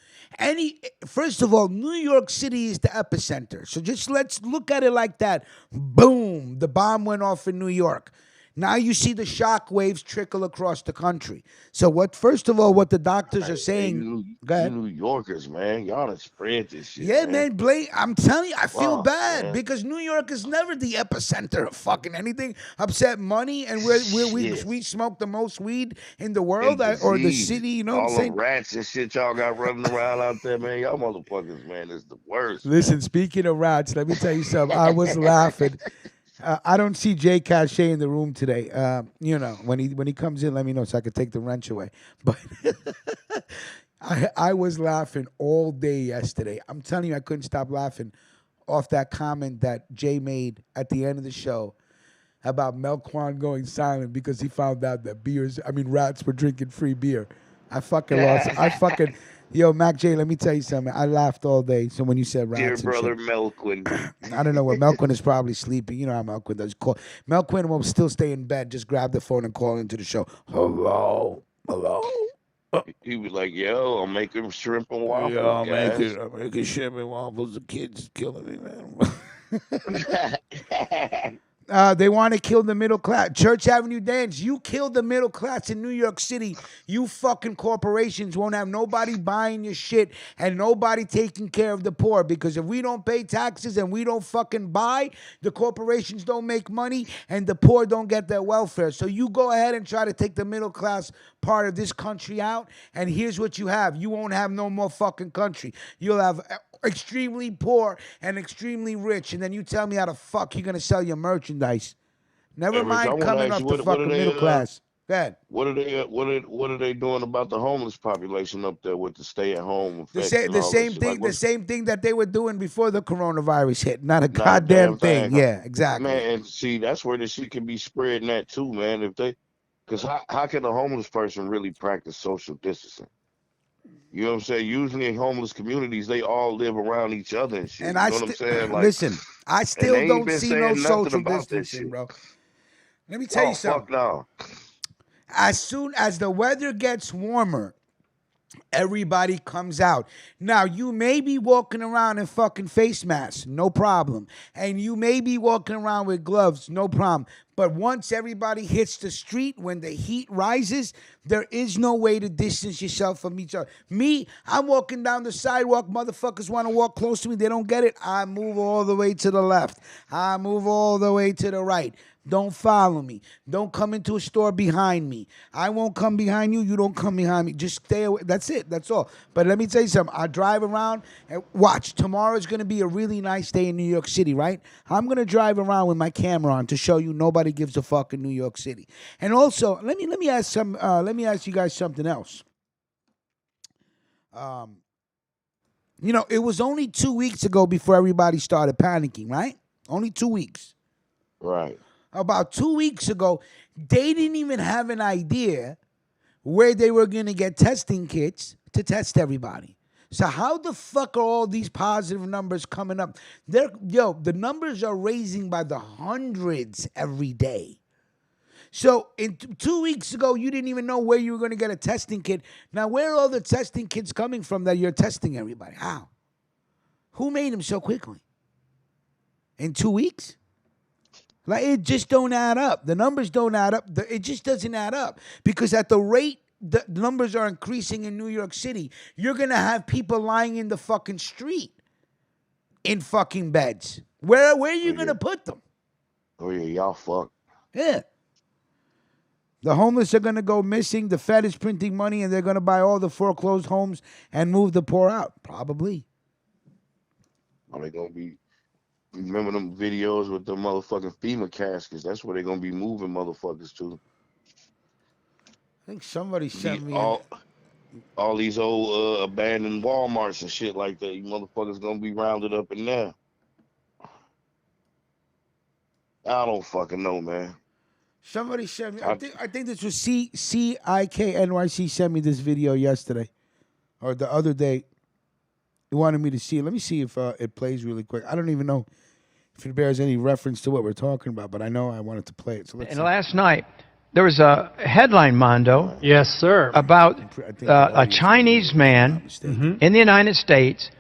New York City is the epicenter. So just let's look at it like that. Boom, the bomb went off in New York. Now you see the shock waves trickle across the country. So first of all, what the doctors are saying. Go ahead. You New Yorkers, man, y'all done spread this shit. Yeah, man, I'm telling you, I feel Wow, bad man. because New York is never the epicenter of fucking anything except money, and we smoke the most weed in the world, or the city. You know what I'm all saying? the rats and shit y'all got running around out there, man. Y'all motherfuckers, man, is the worst. Listen, speaking of rats, let me tell you something. I was laughing. I don't see Jay Cachet in the room today. When he comes in, let me know so I can take the wrench away. But I was laughing all day yesterday. I'm telling you, I couldn't stop laughing off that comment that Jay made at the end of the show about Melquan going silent because he found out that rats were drinking free beer. I fucking lost. Yo, Mac J, let me tell you something. I laughed all day. So when you said rats Dear and brother shit, Melquin. I don't know where Melquin is probably sleeping. You know how Melquin does. Melquin will still stay in bed. Just grab the phone and call into the show. Hello. He was like, yo, I'm making shrimp and waffles, Yeah, I'm guys. making shrimp and waffles. The kids is killing me, man. They want to kill the middle class. Church Avenue Dance, you killed the middle class in New York City. You fucking corporations won't have nobody buying your shit and nobody taking care of the poor because if we don't pay taxes and we don't fucking buy, the corporations don't make money and the poor don't get their welfare. So you go ahead and try to take the middle class part of this country out, and here's what you have. You won't have no more fucking country. You'll have extremely poor and extremely rich, and then you tell me how the fuck you're gonna sell your merchandise. Never mind coming off the fucking middle class. Go ahead. What are they doing about the homeless population up there with the stay at home effects? The same thing that they were doing before the coronavirus hit. Not a goddamn thing. Yeah, exactly. Man, and see, that's where this shit can be spreading that too, man. Because how can a homeless person really practice social distancing? You know what I'm saying? Usually in homeless communities, they all live around each other and shit. And you know what I'm saying? Like, listen, I still don't see no social about distancing, bro. Let me tell you something. Fuck no. As soon as the weather gets warmer, everybody comes out. Now, you may be walking around in fucking face masks, no problem. And you may be walking around with gloves, no problem. But once everybody hits the street, when the heat rises, there is no way to distance yourself from each other. Me, I'm walking down the sidewalk. Motherfuckers want to walk close to me. They don't get it. I move all the way to the left. I move all the way to the right. Don't follow me. Don't come into a store behind me. I won't come behind you. You don't come behind me. Just stay away. That's it. That's all. But let me tell you something. I drive around and watch. Tomorrow's going to be a really nice day in New York City, right? I'm going to drive around with my camera on to show you nobody gives a fuck in New York City. And also, let me ask you guys something else. It was only 2 weeks ago before everybody started panicking, right? Only 2 weeks. Right. About 2 weeks ago, they didn't even have an idea where they were going to get testing kits to test everybody. So how the fuck are all these positive numbers coming up? The numbers are raising by the hundreds every day. So 2 weeks ago, you didn't even know where you were going to get a testing kit. Now, where are all the testing kits coming from that you're testing everybody? How? Who made them so quickly? In 2 weeks? Like, it just don't add up. The numbers don't add up. It just doesn't add up. Because at the rate the numbers are increasing in New York City, you're gonna have people lying in the fucking street in fucking beds. Where are you gonna put them? Oh yeah, y'all fuck. Yeah. The homeless are gonna go missing. The Fed is printing money, and they're gonna buy all the foreclosed homes and move the poor out. Probably. Are they gonna be? Remember them videos with the motherfucking FEMA caskets? That's where they're gonna be moving motherfuckers to. I think somebody sent me All these old abandoned Walmarts and shit like that. You motherfuckers gonna be rounded up in there. I don't fucking know, man. Somebody sent me. I think this was CIKNYC sent me this video yesterday or the other day. He wanted me to see it. Let me see if it plays really quick. I don't even know if it bears any reference to what we're talking about, but I know I wanted to play it. So let's. And last night there was a headline, Mondo. Yes, sir. About a Chinese man in the United States,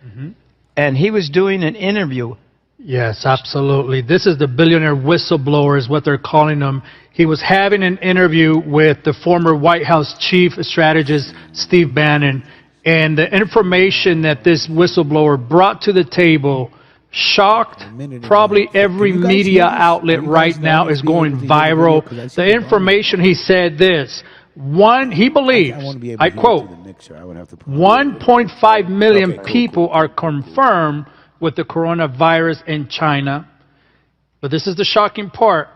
and he was doing an interview. Yes, absolutely. This is the billionaire whistleblower is what they're calling him. He was having an interview with the former White House chief strategist, Steve Bannon, and the information that this whistleblower brought to the table shocked probably every media outlet right now. Is going viral. The information, he said this. He believes, I quote, 1.5 million people are confirmed with the coronavirus in China. But this is the shocking part.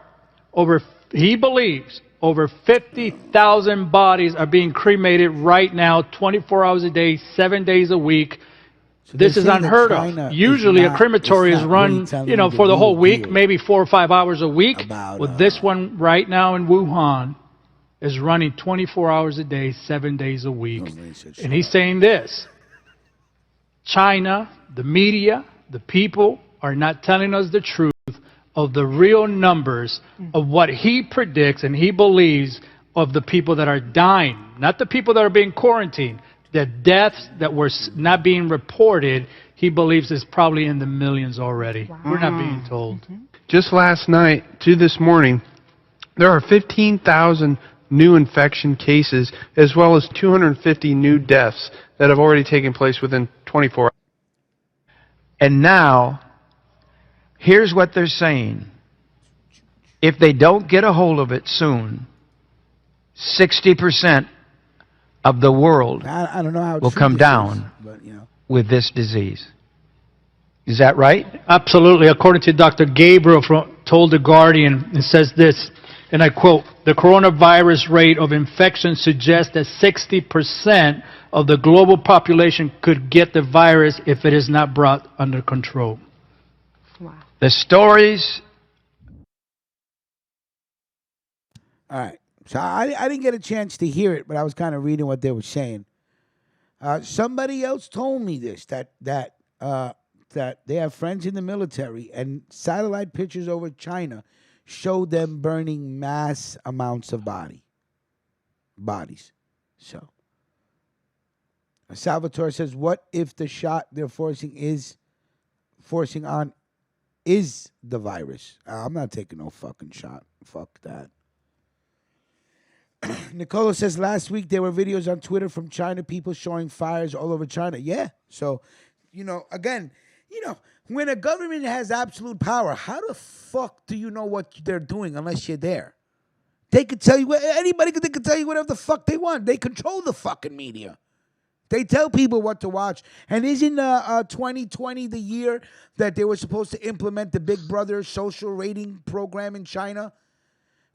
He believes over 50,000 bodies are being cremated right now, 24 hours a day, 7 days a week. So this is unheard of. Usually a crematory is run, for the whole week, maybe 4 or 5 hours a week. Well, this one right now in Wuhan is running 24 hours a day, 7 days a week. And he's saying this: China, the media, the people are not telling us the truth of the real numbers of what he predicts and he believes of the people that are dying, not the people that are being quarantined. The deaths that were not being reported, he believes is probably in the millions already. Wow. We're not being told. Just last night to this morning, there are 15,000 new infection cases as well as 250 new deaths that have already taken place within 24 hours. And now, here's what they're saying. If they don't get a hold of it soon, 60% of the world I don't know how will come down with this disease. Is that right? Absolutely. According to Dr. Gabriel told The Guardian, it says this, and I quote, the coronavirus rate of infection suggests that 60% of the global population could get the virus if it is not brought under control. Wow. The stories. All right. So I didn't get a chance to hear it, but I was kind of reading what they were saying. Somebody else told me this, that they have friends in the military, and satellite pictures over China show them burning mass amounts of bodies. So Salvatore says, what if the shot they're forcing on is the virus? I'm not taking no fucking shot. Fuck that. Nicola says, last week there were videos on Twitter from China, people showing fires all over China. Yeah. So, again, when a government has absolute power, how the fuck do you know what they're doing unless you're there? They could tell you, they could tell you whatever the fuck they want. They control the fucking media. They tell people what to watch. And isn't 2020 the year that they were supposed to implement the Big Brother social rating program in China?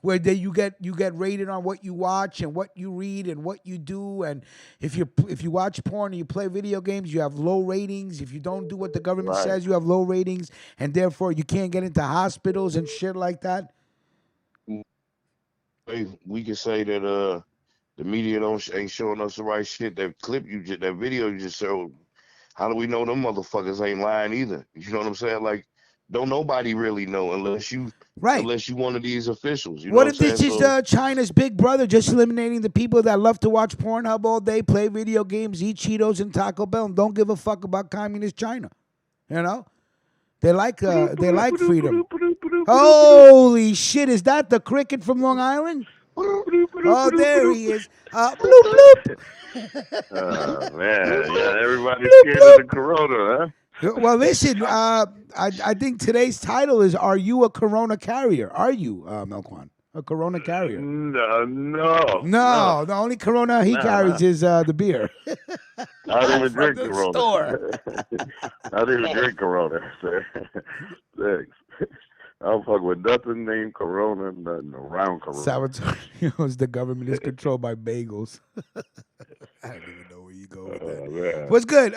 Where you get rated on what you watch and what you read and what you do, and if you watch porn and you play video games, you have low ratings. If you don't do what the government says, you have low ratings, and therefore you can't get into hospitals and shit like that. We can say that the media ain't showing us the right shit. That video you just showed. How do we know them motherfuckers ain't lying either? You know what I'm saying? Like, don't nobody really know unless you one of these officials. You know what if this is China's Big Brother just eliminating the people that love to watch Pornhub all day, play video games, eat Cheetos and Taco Bell, and don't give a fuck about communist China? They like freedom. Holy shit! Is that the cricket from Long Island? Oh, there he is. Bloop, Man, yeah, everybody's bloop, scared of bloop. the corona, Well, listen, I think today's title is "Are you a Corona carrier?" Are you, Melquan, a Corona huh? carrier? No, no, no, No, the only Corona he no, carries no. is the beer I don't even from drink the Corona. store. I don't even drink Corona. Thanks. I don't fuck with nothing named Corona, nothing around Corona. Salvatore's the government is controlled by bagels. I don't even know where you go with that. Man. What's good?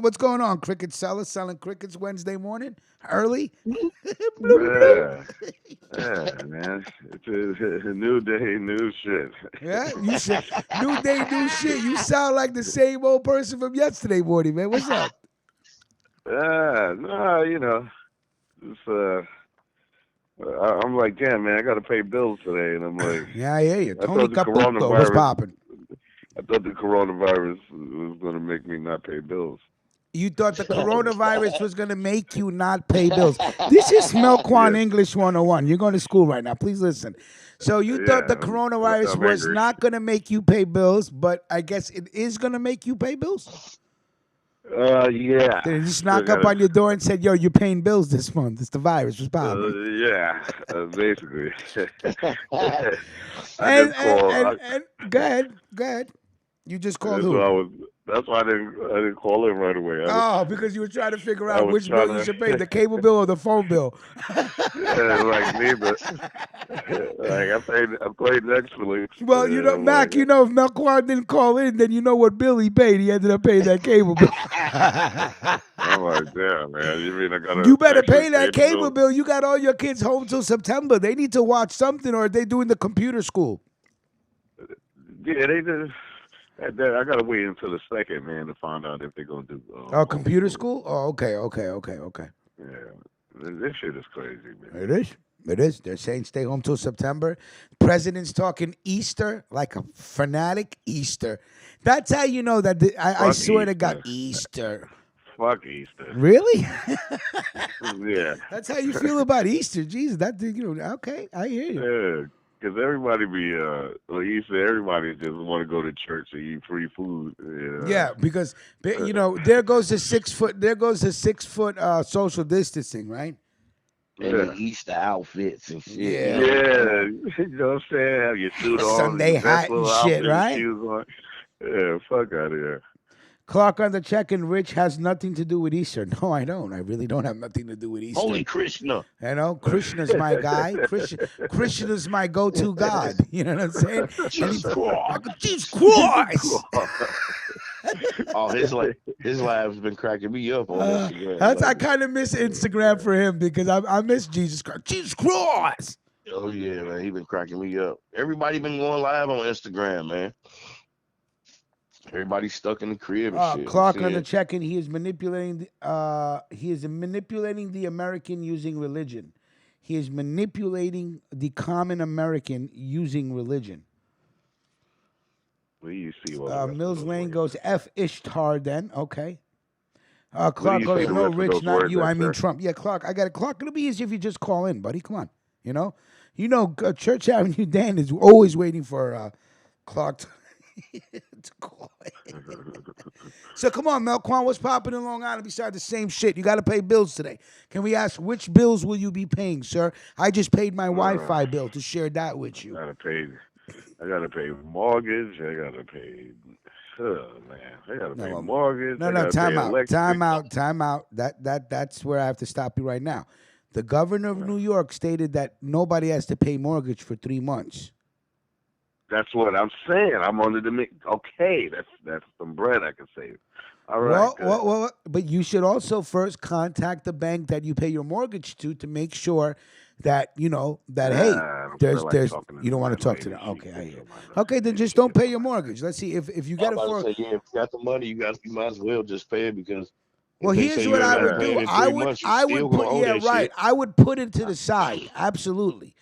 What's going on? Cricket seller selling crickets Wednesday morning early. Bloop, bloop. Yeah. Yeah, man. It's a new day, new shit. Yeah, you said new day, new shit. You sound like the same old person from yesterday morning, man. What's up? Yeah, no, it's I'm like, damn, man, I got to pay bills today, and I'm like, Yeah, I hear you. I Tony thought the Caputo, what's coronavirus, popping? I thought the coronavirus was gonna make me not pay bills. You thought the coronavirus was going to make you not pay bills. This is Melquan Yeah, English 101. You're going to school right now. Please listen. So you thought the yeah, coronavirus I'm was angry. not going to make you pay bills, but I guess it is going to make you pay bills? Yeah, Did it just still knock up gotta, on your door and said, yo, you're paying bills this month? It's the virus. What's popping? yeah, basically. I And, just called. and go ahead. You just called That's why who? I didn't call in right away. Oh, because you were trying to figure I out was which bill trying you to, should pay, the cable bill or the phone bill. yeah, like neither. Like I paid Netflix. Well, I'm Mac, like, if Melquan didn't call in, then you know what bill he paid. He ended up paying that cable bill. I'm like, damn, man. You mean I gotta You better actually pay pay that the cable bill? bill. You got all your kids home till September. They need to watch something, or are they doing the computer school? Yeah, they just. I gotta wait until the second, man, to find out if they're gonna do Oh, computer homeschool. school? Oh, okay. Yeah, this shit is crazy, man. It is. It is. They're saying stay home till September. President's talking Easter like a fanatic. Easter. That's how you know that I Fuck swear to God, Easter. Easter. Fuck Easter. Really? Yeah, That's how you feel about Easter. Jesus, okay, I hear you. yeah. Because everybody Easter, everybody just want to go to church and eat free food. Yeah, because there goes the 6 foot. There goes the 6 foot social distancing, right? And Yeah. the Easter outfits and shit. Yeah. You know what I'm Yeah, saying? you know what I'm saying? Have your suit on, Sunday your best hat and little shit, outfit, right? shoes on. Yeah, fuck out of here. Clark on the check and Rich has nothing to do with Easter. No, I don't. I really don't have nothing to do with Easter. Holy Krishna. Krishna's my guy. Krishna's my go-to god. You know what I'm saying? Jesus Christ. Jesus Christ. Oh, his live's been cracking me up on Instagram. I kind of miss Instagram for him because I miss Jesus Christ. Jesus Christ. Oh yeah, man, he been cracking me up. Everybody been going live on Instagram, man. Everybody's stuck in the crib and shit. Clark on the check-in. He is manipulating. He is manipulating the American using religion. He is manipulating the common American using religion. What do you see? All Mills Lane goes F Ishtar. Then okay. do Clark you goes see the no, rest of Rich, those not words you. I there, mean sir? Trump. Yeah, Clark. I got it. Clark. It'll be easy if you just call in, buddy. Come on. Church Avenue Dan is always waiting for Clark to call in. So come on, Melquan, what's popping in Long Island besides the same shit? You got to pay bills today. Can we ask which bills will you be paying, sir? I just paid my Wi-Fi bill to share that with you. I gotta pay mortgage. I gotta pay. Oh man, I gotta pay mortgage. No, I gotta pay time out, electric. time out. That's where I have to stop you right now. The governor of New York stated that nobody has to pay mortgage for 3 months. That's what I'm saying. I'm under the okay. That's some bread I can save. All right. Well, but you should also first contact the bank that you pay your mortgage to make sure that there's you don't want to talk to them. Okay, I hear. Okay, then just don't pay your mortgage. Let's see if you get it for. If you got the money, you might as well just pay it because. Well, here's what I would do. I would put I would put it to the side. Absolutely.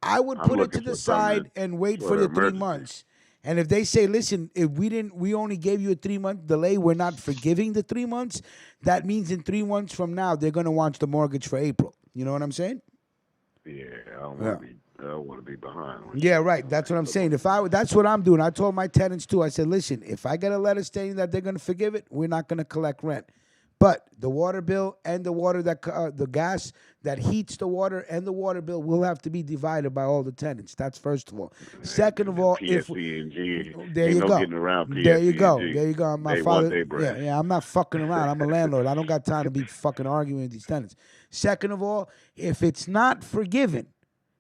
I would put it to the side and wait for the 3 months. And if they say, listen, if we only gave you a 3-month delay, we're not forgiving the 3 months. That means in 3 months from now, they're going to want the mortgage for April. You know what I'm saying? Yeah, I don't want to be behind. Yeah, right. That's what I'm saying. That's what I'm doing. I told my tenants too. I said, listen, if I get a letter stating that they're going to forgive it, we're not going to collect rent. But the water bill and the water the gas that heats the water and the water bill will have to be divided by all the tenants. That's first of all. Second of all, if PSC&G, there ain't you no go, getting around there you go, PSC&G. there you go. My They want father, their bread. yeah, I'm not fucking around. I'm a landlord. I don't got time to be fucking arguing with these tenants. Second of all, if it's not forgiven,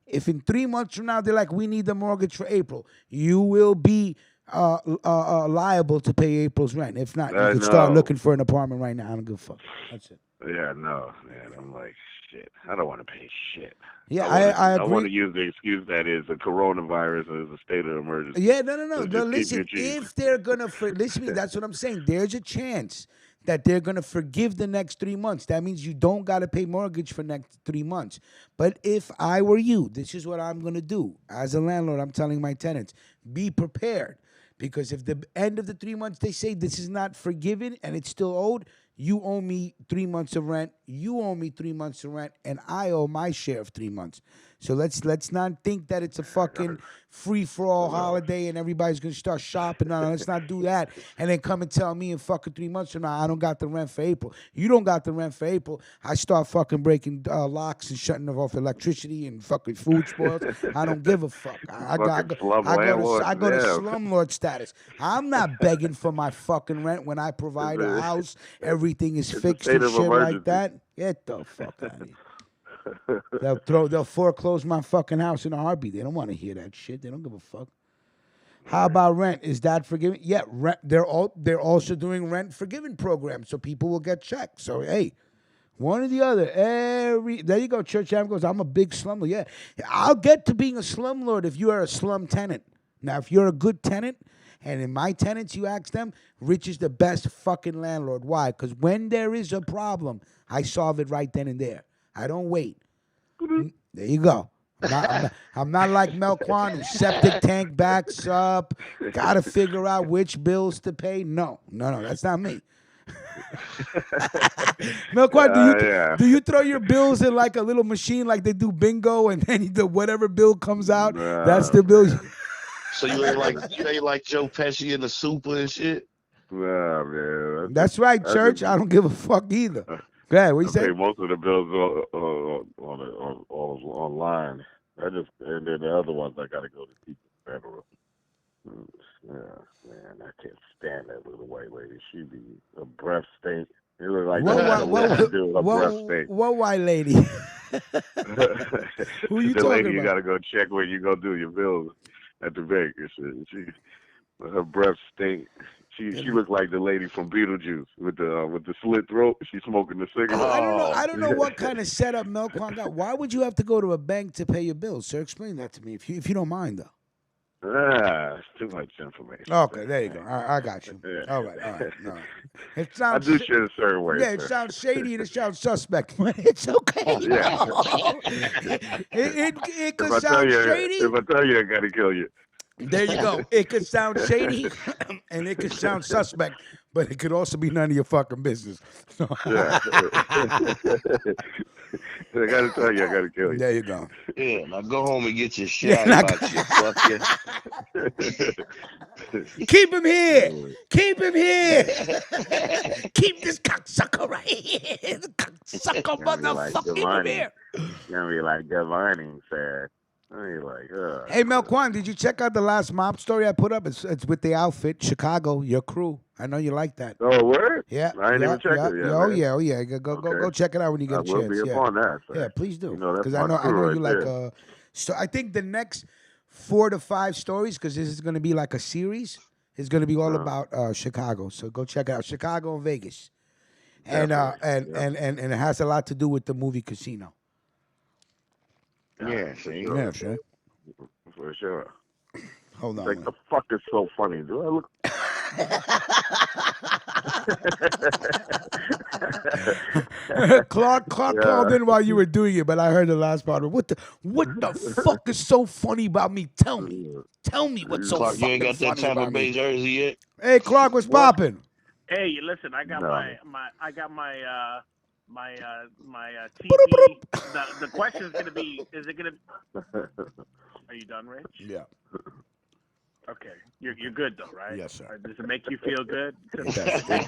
if in 3 months from now they're like, we need the mortgage for April, you will be liable to pay April's rent. If not, you can start looking for an apartment right now. I don't give a fuck. That's it. Yeah, no, man. I'm like, shit. I don't want to pay shit. Yeah, I agree. I want to use the excuse that is the coronavirus as a state of emergency. Yeah, no. So just Listen, keep your cheese. if they're gonna listen to me, that's what I'm saying. There's a chance that they're gonna forgive the next 3 months. That means you don't gotta pay mortgage for next 3 months. But if I were you, this is what I'm gonna do as a landlord. I'm telling my tenants, be prepared. Because if the end of the 3 months they say this is not forgiven and it's still owed, you owe me 3 months of rent, you owe me 3 months of rent, and I owe my share of 3 months. So let's not think that it's a fucking free-for-all holiday and everybody's gonna start shopping. No, let's not do that. And then come and tell me in fucking 3 months from now I don't got the rent for April. You don't got the rent for April. I start fucking breaking locks and shutting off electricity and fucking food spoils. I don't give a fuck. I go to slumlord status. I'm not begging for my fucking rent when I provide a house. Everything is fixed and shit like that. Get the fuck out of here. They'll foreclose my fucking house in a heartbeat. They don't want to hear that shit. They don't give a fuck. How about rent? Is that forgiven? Yeah, rent. They're also doing rent forgiven programs, so people will get checked. So hey, one or the other. There you go. Church Am goes, I'm a big slumlord. Yeah, I'll get to being a slumlord if you are a slum tenant. Now, if you're a good tenant, and in my tenants, you ask them, Rich is the best fucking landlord. Why? Because when there is a problem, I solve it right then and there. I don't wait. There you go. I'm not like Mel Kwan, whose septic tank backs up. Got to figure out which bills to pay. No, that's not me. Mel Kwan, do you throw your bills in like a little machine like they do bingo, and then whatever bill comes out, that's the bill? So you ain't like Joe Pesci in the Super and shit? Nah, man. That's right, Church. I don't give a fuck either. Go ahead. What you say? Most of the bills online. And then the other ones I gotta go to keep it federal. Yeah, man, I can't stand that little white lady. She be a breath stink. It look like what white lady? Who you the talking lady about? You gotta go check when you go do your bills at the bank. Her breath stink. She looked like the lady from Beetlejuice with the slit throat. She's smoking the cigarette. I don't know what kind of setup Mel Kwan got. Why would you have to go to a bank to pay your bills, sir? Explain that to me if you don't mind, though. It's too much information. Okay, there you go. I got you. Yeah. All right. No. It sounds I do shit a certain way. Yeah, it sounds shady and it sounds suspect, but it's okay. Yeah. It could sound shady. If I tell you, I gotta kill you. There you go. It could sound shady and it could sound suspect, but it could also be none of your fucking business. Yeah. I gotta tell you, I gotta kill you. There you go. Yeah, now go home and get your shot out, you fucker. Keep him here. Keep him here. Keep this cocksucker right here. The cocksucker motherfucker. Keep him here. It's gonna be like, good morning, sir. Like, hey, Mel Kwan, did you check out the last mob story I put up? It's with the outfit, Chicago, your crew. I know you like that. Oh, word? Yeah. I ain't even checked it yet. Oh, yeah. Go check it out when you get a chance. We'll be upon that, sir. Yeah, please do. Because I know you right like. So I think the next 4 to 5 stories, because this is going to be like a series, is going to be all about Chicago. So go check it out, Chicago and Vegas, and it has a lot to do with the movie Casino. Yeah, see. Yeah, sure. For sure. Hold on. Like, the fuck is so funny? Do I look? Clark called in while you were doing it, but I heard the last part. What the fuck is so funny about me? Tell me what's so Clark, fucking you ain't got that Tampa Bay jersey yet? Hey, Clark, what's popping? Hey, listen, I got my TP. The question is going to be: is it going to? Are you done, Rich? Yeah. Okay, you're good though, right? Yes, sir. Does it make you feel good? It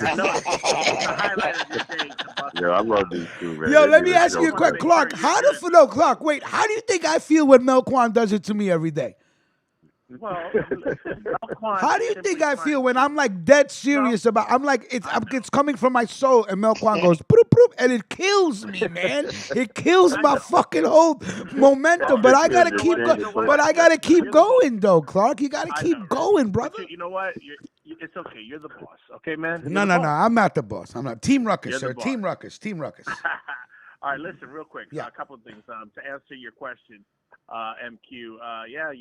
I know it's the highlight of your day. Yeah, I love these two, man. Yo, They let need me a ask you a show question, together. Clark. How do no, Clark? Wait, how do you think I feel when Melquan does it to me every day? Well, listen, Melquan How do is you simply think I feel trying when to. I'm like dead serious about? I'm like it's coming from my soul, and Melquan goes broop, broop, and it kills me, man. It kills I my know. fucking whole momentum. But I gotta You know keep what? going. You know what? But I gotta keep You're the boss. going, though, Clark. You gotta I know, keep Rich. going, But brother. you know what? It's okay. You're the boss. Okay, man. You're No, the no, boss. no. I'm not the boss. I'm not. Team Ruckus, You're the sir. boss. Team Ruckus. Team Ruckus. All right, listen, real quick. Yeah. A couple of things to answer your question, MQ. Yeah,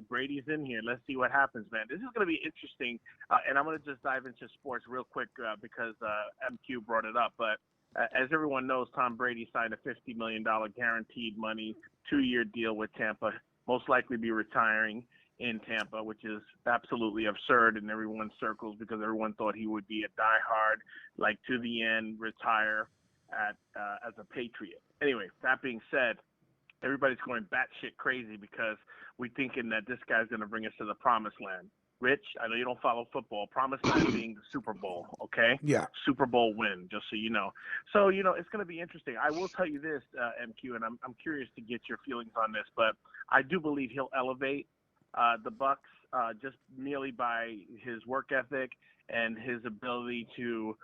Brady's in here. Let's see what happens, man. This is going to be interesting, and I'm going to just dive into sports real quick because MQ brought it up. But as everyone knows, Tom Brady signed a $50 million guaranteed money 2-year deal with Tampa. Most likely be retiring in Tampa, which is absolutely absurd in everyone's circles because everyone thought he would be a diehard, like to the end, retire as a Patriot. Anyway, that being said, everybody's going batshit crazy because we're thinking that this guy's going to bring us to the promised land. Rich, I know you don't follow football. Promised land being the Super Bowl, okay? Yeah. Super Bowl win, just so you know. So, it's going to be interesting. I will tell you this, MQ, and I'm curious to get your feelings on this, but I do believe he'll elevate the Bucks just merely by his work ethic and his ability to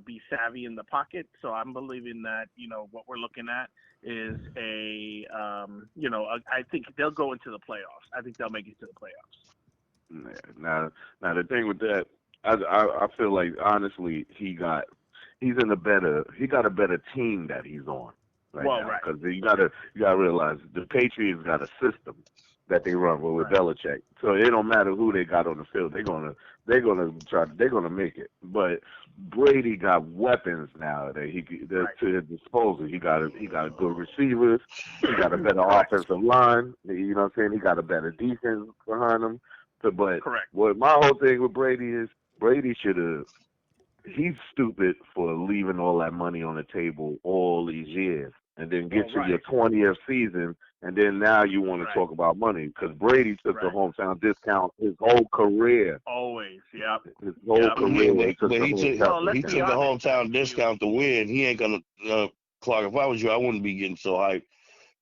be savvy in the pocket. So I'm believing that, what we're looking at is I think they'll go into the playoffs. I think they'll make it to the playoffs. Now the thing with that, I feel like honestly he got a better team that he's on now Right. because you gotta realize the Patriots got a system that they run with Belichick, so it don't matter who they got on the field, they're gonna make it. But Brady got weapons now that to his disposal. He got good receivers. He got a better offensive line. You know what I'm saying? He got a better defense behind him. But what my whole thing with Brady is, he's stupid for leaving all that money on the table all these years and then get to your 20th season and then now you want to talk about money because Brady took the hometown discount his whole career. Always, yeah. His whole career. He took the hometown discount to win. He ain't gonna. Clark, if I was you, I wouldn't be getting so hyped.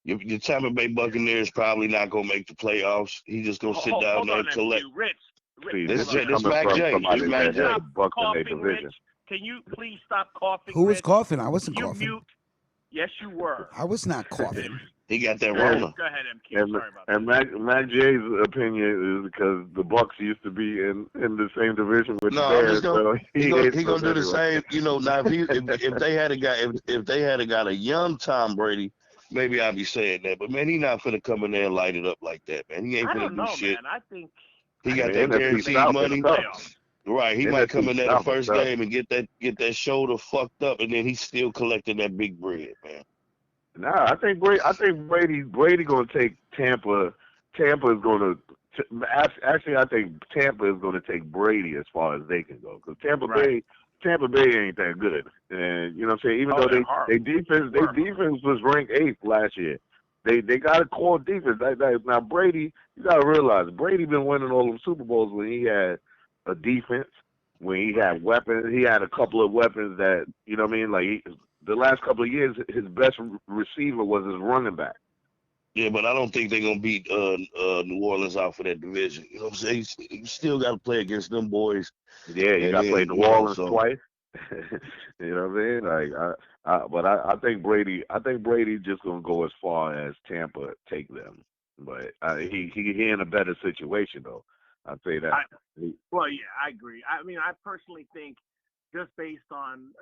Your Tampa Bay Buccaneers probably not gonna make the playoffs. He's just gonna sit down there and collect. Rich, this Mac J. This Mac J. Rich. Can you please stop coughing? Who was Rich? coughing? I wasn't you coughing. Mute. Yes, you were. I was not coughing. He got that Rona. Go ahead, MQ. Sorry about that. And Mac J's opinion is because the Bucks used to be in the same division with the Bears. He gonna do the same. Now if they had got a young Tom Brady, maybe I'd be saying that. But man, he not finna come in there and light it up like that, man. He ain't finna do shit. Man. I think he got that guaranteed money. Right, he might come in there the first game and get that shoulder fucked up, and then he's still collecting that big bread, man. Nah, I think Brady gonna take Tampa. Tampa is gonna actually. I think Tampa is gonna take Brady as far as they can go because Tampa Bay ain't that good, and you know what I'm saying. Even though their defense was ranked 8th last year, they got a core defense. Now Brady, you gotta realize Brady been winning all them Super Bowls when he had a defense, when he had weapons. He had a couple of weapons that you know what I mean. Like the last couple of years, his best receiver was his running back. Yeah, but I don't think they're gonna beat New Orleans out for that division. You know what I'm saying? You still got to play against them boys. Yeah, you got to play New Orleans twice. You know what I mean? But I think Brady. I think Brady just gonna go as far as Tampa take them. But he in a better situation though. I'd say that. I agree. I mean, I personally think just based on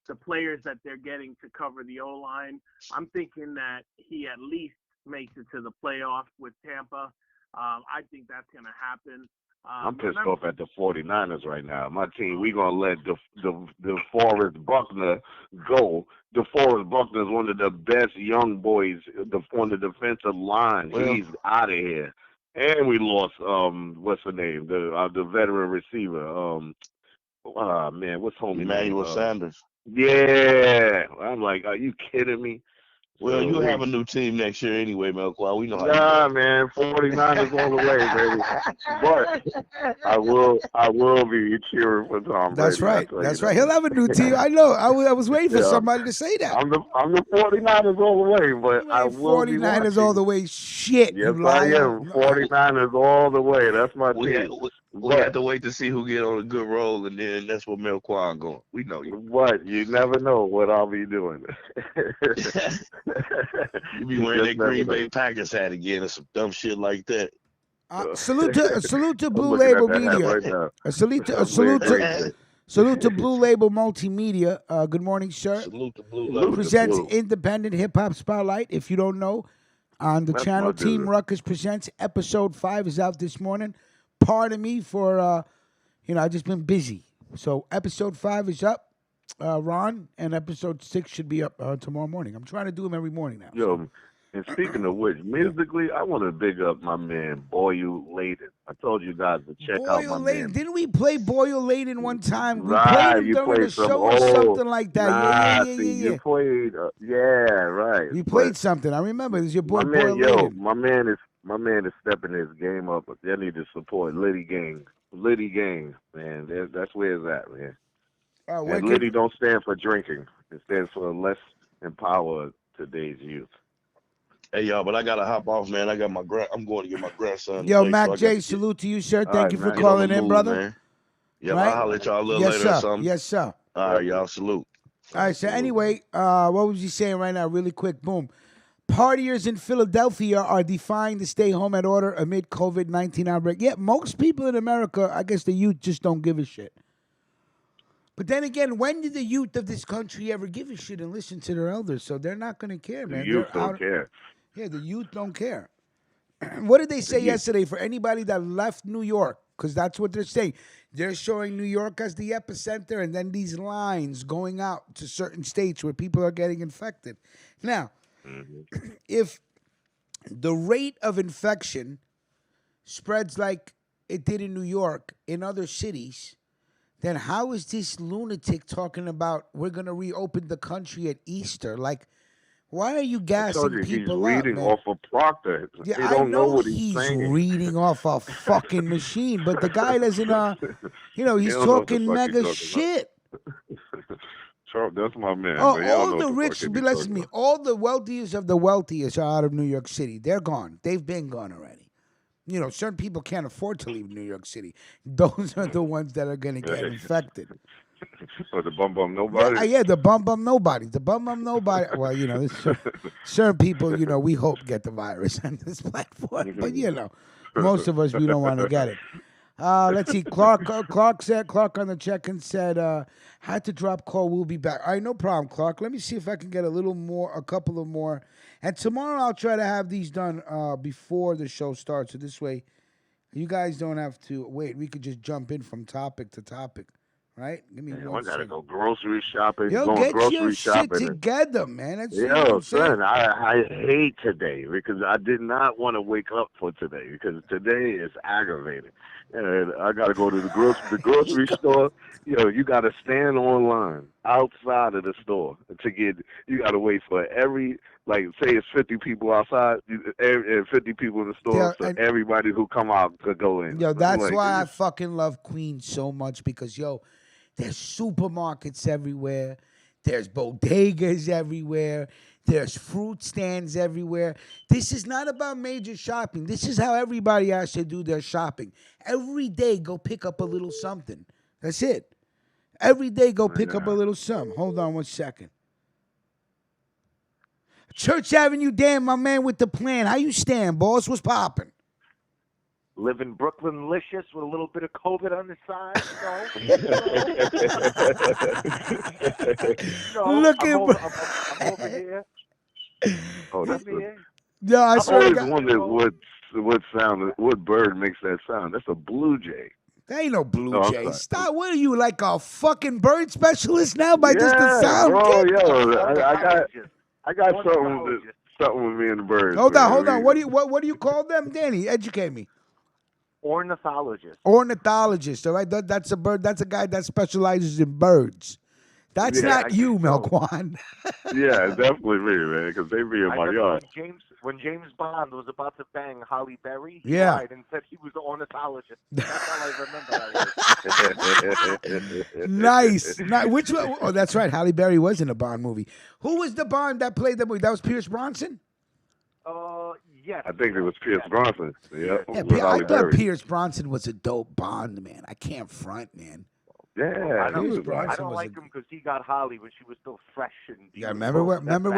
the players that they're getting to cover the O-line, I'm thinking that he at least makes it to the playoffs with Tampa. I think that's going to happen. I'm pissed off at the 49ers right now. My team, we're going to let DeForest Buckner go. DeForest Buckner is one of the best young boys on the defensive line. He's out of here. And we lost, what's her name? The veteran receiver. man, what's homie Emmanuel name? Sanders. Yeah. I'm like, are you kidding me? Well, So you'll have a new team next year anyway, Melquan. We know how you nah, do. man, 49ers all the way, baby. But I will be cheering for Tom That's Brady. I right. tell you That's right. that. He'll have a new team. I know. I was waiting for Yeah, somebody to say that. I'm the 49ers all the way, but You I ain't will be 49ers all watching. the way. Shit, Yes, you I liar. am. 49ers all the way. That's my We had, team. we had But to wait to see who get on a good roll, and then that's where Melquan going. We know you. you never know what I'll be doing. You be You wearing just that Green never know. Bay Packers hat again or some dumb shit like that. Salute to I'm Blue looking at Label that hat Media. right now. A salute I'm wearing Green to Bay. salute to Blue Label Multimedia. Good morning, sir. Salute to Blue Salute Label. to Presents Blue. Independent Hip Hop Spotlight. If you don't know, on the That's channel, my Team dude. Ruckus presents episode 5 is out this morning. Pardon me for I just been busy. So episode 5 is up, Ron, and episode 6 should be up tomorrow morning. I'm trying to do them every morning now. Yo, and speaking of which, musically, I want to big up my man Boyle Layden. I told you guys to check out my Boyle Layden. man. Didn't we play Boyle Layden one time? We played Right, him you during the played some show or old. something like that. Nah, Yeah. see, you played. Yeah, right. We But played something. I remember. It was your boy my man, Boyle Layden. my man is stepping his game up. But they need to support Liddy Gang. Liddy Gang, man. That's where it's at, man. Where And Liddy don't stand for drinking. It stands for let's empower today's youth. Hey y'all, but I gotta hop off, man. I'm going to get my grandson Yo, today, so Mac I got J, to salute to you, sir. All Thank right, you for man. get on the calling in, move, brother. man. Yep, Right? I'll holler at y'all a little Yes, later or sir. something. Yes, sir. All right, y'all. Salute. All right, so anyway, what was he saying right now? Really quick, boom. Partiers in Philadelphia are defying the stay-home order amid COVID-19 outbreak. Yeah, most people in America, I guess the youth just don't give a shit. But then again, when did the youth of this country ever give a shit and listen to their elders? So they're not going to care, The man. youth They're don't out. care. Yeah, the youth don't care. What did they say youth. yesterday for anybody that left New York? Because that's what they're saying. They're showing New York as the epicenter and then these lines going out to certain states where people are getting infected. Now, if the rate of infection spreads like it did in New York in other cities, then how is this lunatic talking about we're going to reopen the country at Easter? Like, why are you I told gassing you he's people reading up, man? off of Proctor. Yeah, He I don't know know what he's he's saying. reading off a fucking machine, but the guy doesn't, He he's don't know what the talking fuck he's mega talking shit. about. Trump, that's my man. Oh, but he don't all know the what the rich, fuck he's listen to talking me, about. all the wealthiest of the wealthiest are out of New York City. They're gone. They've been gone already. You know, certain people can't afford to leave New York City. Those are the ones that are going to get infected. Or the bum nobody. Yeah, the bum nobody. The bum nobody. Well, certain people, we hope get the virus on this platform. But, most of us, we don't want to get it. Let's see. Clark on the check-in said, had to drop call. We'll be back. All right, no problem, Clark. Let me see if I can get a couple of more. And tomorrow I'll try to have these done before the show starts. So this way, you guys don't have to wait. We could just jump in from topic to topic. Right? Give me Man, one I gotta second. go grocery shopping. Yo, Going get grocery your shit shopping. together, man. That's you know what Yo, I'm saying? son, I hate today because I did not want to wake up for today because today is aggravating. And I got to go to the grocery store. You got to stand online outside of the store to get. You got to wait for every, like, say it's 50 people outside and 50 people in the store, Yeah, so everybody who come out could go in. Yo, that's Like, why I fucking love Queens so much because, there's supermarkets everywhere. There's bodegas everywhere. There's fruit stands everywhere. This is not about major shopping. This is how everybody has to do their shopping. Every day, go pick up a little something. That's it. Every day, go pick up a little something. Hold on one second. Church Avenue Dan, my man with the plan. How you stand, boss? What's popping? Living Brooklyn-licious with a little bit of COVID on the side, Look I'm at over here. Oh, that's I'm here. Yo, I I've swear to always God. wondered what bird makes that sound. That's a blue jay. There ain't no blue No, I'm jay. sorry. Stop. What are you, like a fucking bird specialist now by just the Yeah, sound? bro, Get- I got something with me and the birds. Hold man. on. What do you call them, Danny? Educate me. Ornithologist. Ornithologist, all right? That's a bird. That's a guy that specializes in birds. That's Yeah, not you, think so. Melquan. Yeah, it's definitely me, man, because they be in I my remember yard. when James Bond was about to bang Holly Berry, he Yeah. lied and said he was an ornithologist. That's all I remember that was. Nice. Which one? Oh, that's right. Halle Berry was in a Bond movie. Who was the Bond that played the movie? That was Pierce Bronson? Yes. I think it was Pierce Bronson. Yeah, Yeah, with I Halle thought Berry. Pierce Bronson was a dope Bond, man. I can't front, man. Yeah, I he was Bronson like, I don't was like him because he got Holly when she was still fresh and Yeah, beautiful. remember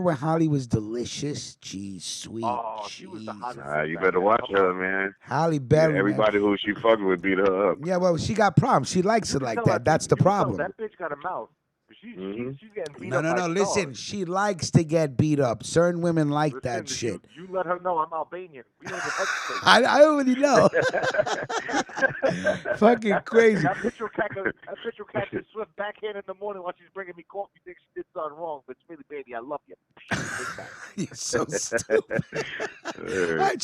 when Holly was delicious? Jeez, sweet. Oh, she was the Jesus. hottest. nah, you better watch her, man. Halle Berry. Yeah, everybody who she fucking with beat her up. Yeah, well, she got problems. She likes it like that. That's the You can tell problem. That bitch got a mouth. She's getting beat No, up. no, by no. Listen, stars. she likes to get beat up. Certain women like that Listen, shit. You let her know I'm Albanian. We don't even hesitate. I already know. Fucking crazy. That bitch will catch a swift backhand in the morning while she's bringing me coffee. Thinks she did something wrong, but it's really, baby, I love you. You're so stupid.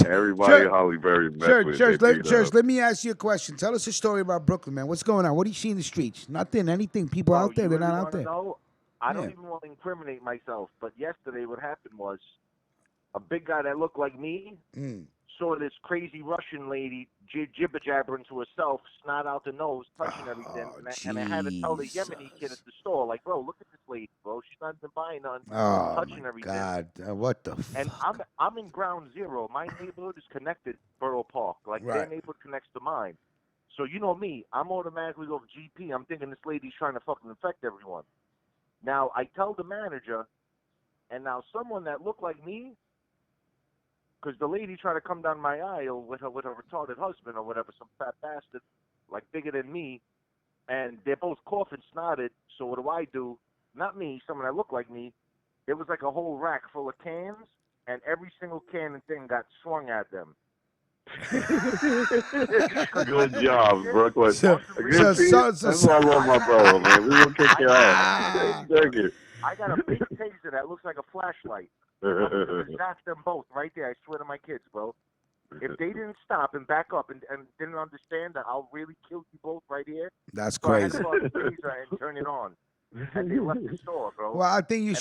Everybody Holly Berry met with. Church, let me ask you a question. Tell us a story about Brooklyn, man. What's going on? What do you see in the streets? Nothing, anything. People out there, they're not out there. Know? I don't even want to incriminate myself, but yesterday what happened was a big guy that looked like me saw this crazy Russian lady jibber jabbering to herself, snot out the nose, touching everything, and I had to tell the Yemeni kid at the store, like, bro, look at this lady, bro. She's not even buying none, touching everything. God, what the fuck? And I'm in ground zero. My neighborhood is connected Borough Park. Like, their neighborhood connects to mine. So you know me, I'm automatically over GP. I'm thinking this lady's trying to fucking infect everyone. Now, I tell the manager, and now someone that looked like me, because the lady tried to come down my aisle with her retarded husband or whatever, some fat bastard, like bigger than me, and they're both coughing, snotted. So what do? Not me, someone that looked like me. It was like a whole rack full of cans, and every single can and thing got swung at them. Good job, Brooklyn. That's why I love my brother, man. We will kick your ass. Thank you. I got a big taser that looks like a flashlight. Zap them both right there. I swear to my kids, bro. If they didn't stop and back up and didn't understand that I'll really kill you both right here. That's so crazy. I had to go to the taser and turn it on. And they left the store, bro. Well, I think you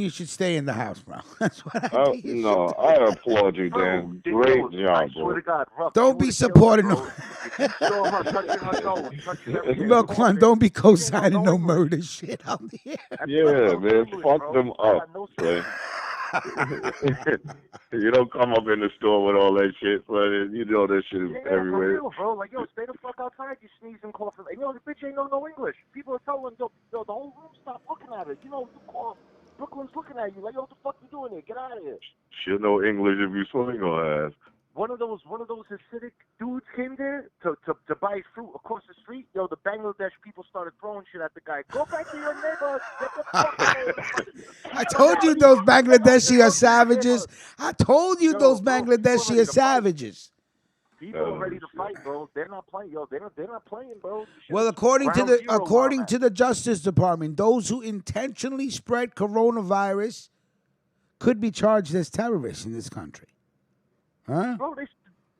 should stay in the house, bro. That's what I think. No, I applaud you, Dan. Great job, I swear to God, Ruck, don't be supporting no. Milk, don't be co-signing no murder shit out there. Yeah, man, fuck them up. You don't come up in the store with all that shit, but you know that shit is everywhere. For real, bro. Like, yo, stay the fuck outside. You sneeze and cough. And, the bitch ain't know English. People are telling, yo, the whole room stop looking at it. You cough. Brooklyn's looking at you. Like, yo, what the fuck you doing here? Get out of here. She'll know English if you swing on her ass. One of those Hasidic dudes came there to buy fruit across the street. Yo, the Bangladesh people started throwing shit at the guy. Go back to your neighborhood. Get the fuck out of here. I told you those Bangladeshi are savages. I told you those Bangladeshi are savages. People are ready to fight, bro. They're not playing, yo. They're not playing, bro. Well, according to the Justice Department, those who intentionally spread coronavirus could be charged as terrorists in this country. Huh? Bro,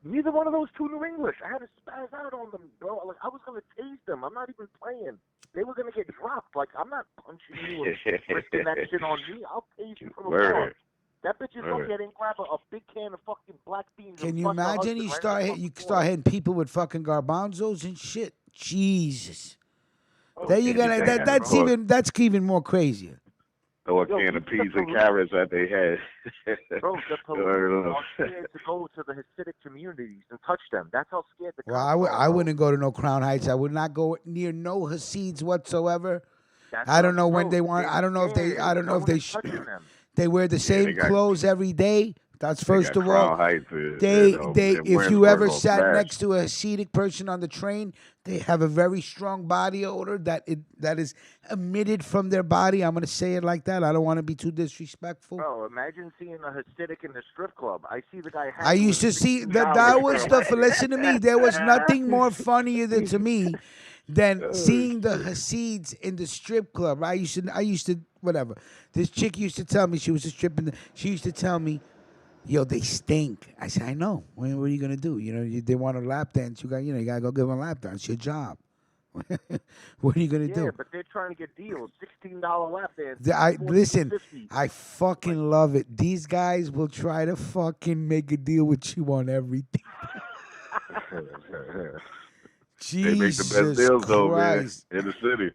neither one of those two knew English. I had to spaz out on them, bro. Like, I was going to tase them. I'm not even playing. They were going to get dropped. Like, I'm not punching you or risking that shit on me. I'll tase you from afar. That bitch is lucky I didn't grab a big can of fucking black beans. Can you imagine you start hitting people with fucking garbanzos and shit? Jesus. There you go. That's even more crazier. Throw a can of peas and carrots at their head. Bro, the police are scared to go to the Hasidic communities and touch them. That's how scared the cops are. I wouldn't go to no Crown Heights. I would not go near no Hasids whatsoever. I don't know when they want. I don't know if they. I don't know if they. They wear the same clothes every day. That's first of all. If you ever sat next to a Hasidic person on the train, they have a very strong body odor that is emitted from their body. I'm gonna say it like that. I don't want to be too disrespectful. Bro, imagine seeing a Hasidic in the strip club. I see the guy. I used to see that was the. Listen to me. There was nothing more funnier to me than seeing the Hasids in the strip club. I used to whatever. This chick used to tell me she was a stripper. She used to tell me, Yo, they stink. I said, I know. What are you gonna do? They want a lap dance. You gotta go give them a lap dance. It's your job. What are you gonna Yeah, do? but they're trying to get deals. $16 lap dance. Listen. $14.50. I fucking love it. These guys will try to fucking make a deal with you on everything. They make the best Jesus deals though, man, Christ. in the city.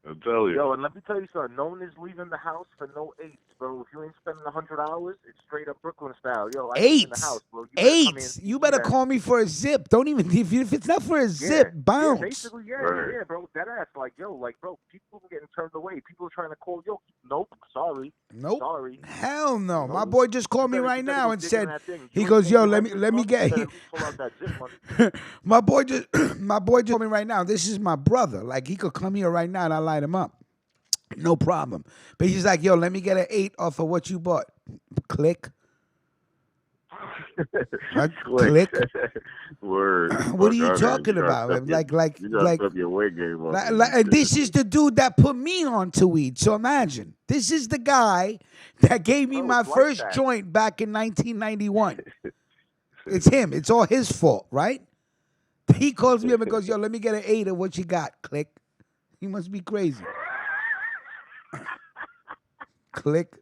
I'm telling you. Yo, and let me tell you something. No one is leaving the house for no eights, bro. If you ain't spending $100, it's straight up Brooklyn style. Yo, I live in the house, bro. You better come in. Eights. You better call me for a zip. Don't even if it's not for a zip, Yeah, bounce. basically, Right. yeah, bro. That ass, like, yo, like, bro, people getting turned away. People are trying to call, yo, nope, sorry, Nope. sorry. Hell no. My No. boy just called me You better right now go and dig in said, that thing. he You goes, ain't yo, paying let your me rent this get month? You better at least pull out that zip money. my boy just told me right now, this is my brother. Like he could come here right now and I light him up. No problem. But he's like, yo, let me get an 8 off of what you bought. Click. Click. Word. What are you Fuck, talking gotta about? step your- you gotta step your weight game up. And this is the dude that put me on to weed. So imagine, this is the guy that gave me Bro, my it's like first that. joint back in 1991. It's him. It's all his fault, right? He calls me up and goes, yo, let me get an 8 of what you got. Click. He must be crazy. Click.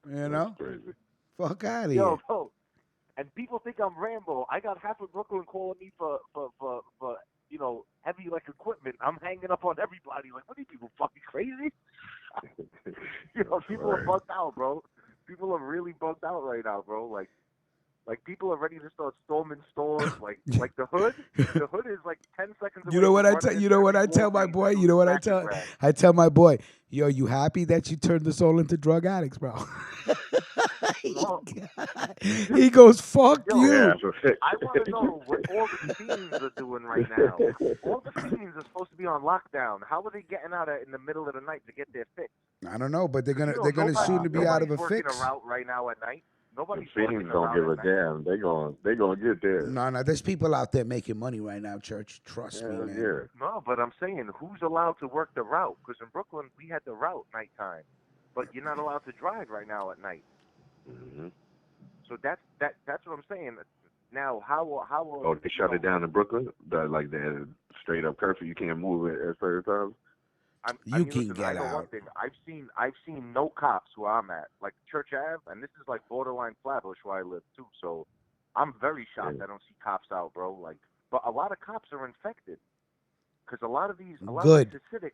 You know? Crazy. Fuck out of here. Yo, bro. And people think I'm Rambo. I got half of Brooklyn calling me for heavy like equipment. I'm hanging up on everybody. Like, what are you people fucking crazy? People are bugged out, bro. People are really bugged out right now, bro. Like people are ready to start storming stores. Like the hood is like 10 seconds away. You know what from I tell running you know into what I every tell my Walgreens boy? and You know what I smack and tell grab. I tell my boy, yo, you happy that you turned us all into drug addicts, bro? No. He goes, fuck Yo, you. Yeah, I want to know what all the fiends are doing right now. All the fiends are supposed to be on lockdown. How are they getting out in the middle of the night to get their fix? I don't know, but they're gonna Nobody- soon to be out of a nobody's fix. working a route right now at night. Nobody's the working fiends a don't route give a at night. damn. They gonna get there. No, there's people out there making money right now, church. Trust me, Hell man. yeah. No, but I'm saying, who's allowed to work the route? Because in Brooklyn, we had the route nighttime, but you're not allowed to drive right now at night. Mm-hmm. So that's what I'm saying. Now, how? Oh, they shut it down in Brooklyn. Like the straight up curfew. You can't move it at certain times. Can get I know one out. thing. I've seen no cops where I'm at, like Church Ave, and this is like borderline Flatbush where I live too. So I'm very shocked I don't see cops out, bro. Like, but a lot of cops are infected because a lot of these Hasidics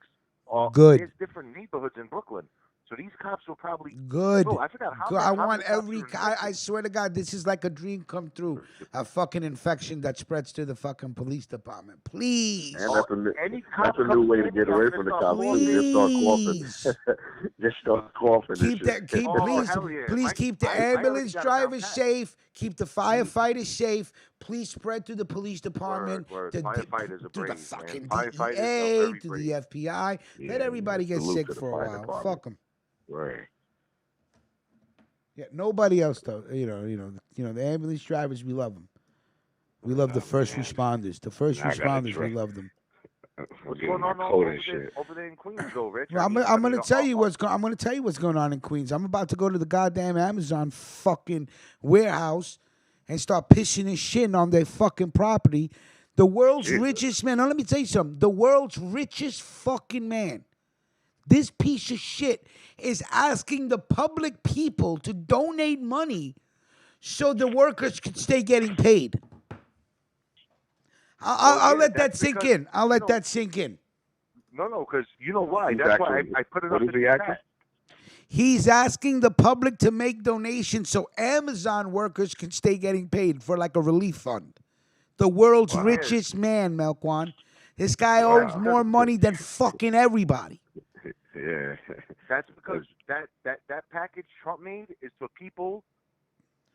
are. Good. There's different neighborhoods in Brooklyn, so these cops will probably. Good. Bro, I forgot how. Good. I how want many cops every. are infected. I swear to God, this is like a dream come true. A fucking infection that spreads to the fucking police department. Please. And Any that's cop a new comes way to in, get I'm away gonna from the start cops. calling Just start coughing. Please. Just start coughing. and Keep shit. that. Keep Oh, please. hell yeah. Please Mike, keep the I already ambulance got it down drivers pat. safe. Keep the firefighters safe. Please spread to the police department. Word. To Firefighters are to the brave, fucking man. Firefighters are DEA, very to brave. the FBI. Yeah, Let everybody get salute sick to the for a fire while. department. Fuck them. Right. Yeah, nobody else though. The ambulance drivers, we love them. We love the first responders. The first I gotta responders, we love them. What's Getting going my on coat and over shit. there in Queens, though, Rich? Well, I'm gonna tell you what's going. I'm gonna tell you what's going on in Queens. I'm about to go to the goddamn Amazon fucking warehouse and start pissing and shitting on their fucking property. The world's richest man. Now let me tell you something. The world's richest fucking man. This piece of shit is asking the public people to donate money so the workers could stay getting paid. I'll let that sink in. I'll let that sink in. No, because you know why? He's That's why actually- I put it what up is in he the acting? chat. He's asking the public to make donations so Amazon workers can stay getting paid for like a relief fund. The world's richest man, Melquan. This guy owns more money than fucking everybody. Yeah. That's because that package Trump made is for people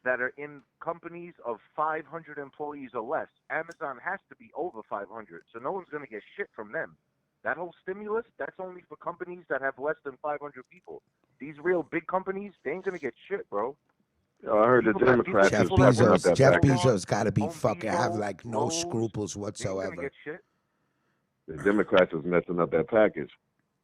that are in companies of 500 employees or less. Amazon has to be over 500, so no one's going to get shit from them. That whole stimulus, that's only for companies that have less than 500 people. These real big companies, they ain't going to get shit, bro. I heard the Democrats Jeff is messing up that Jeff package. Bezos got to be Home fucking have Depot, like no Lowe's, scruples They ain't going to whatsoever. get shit. The Democrats is messing up that package.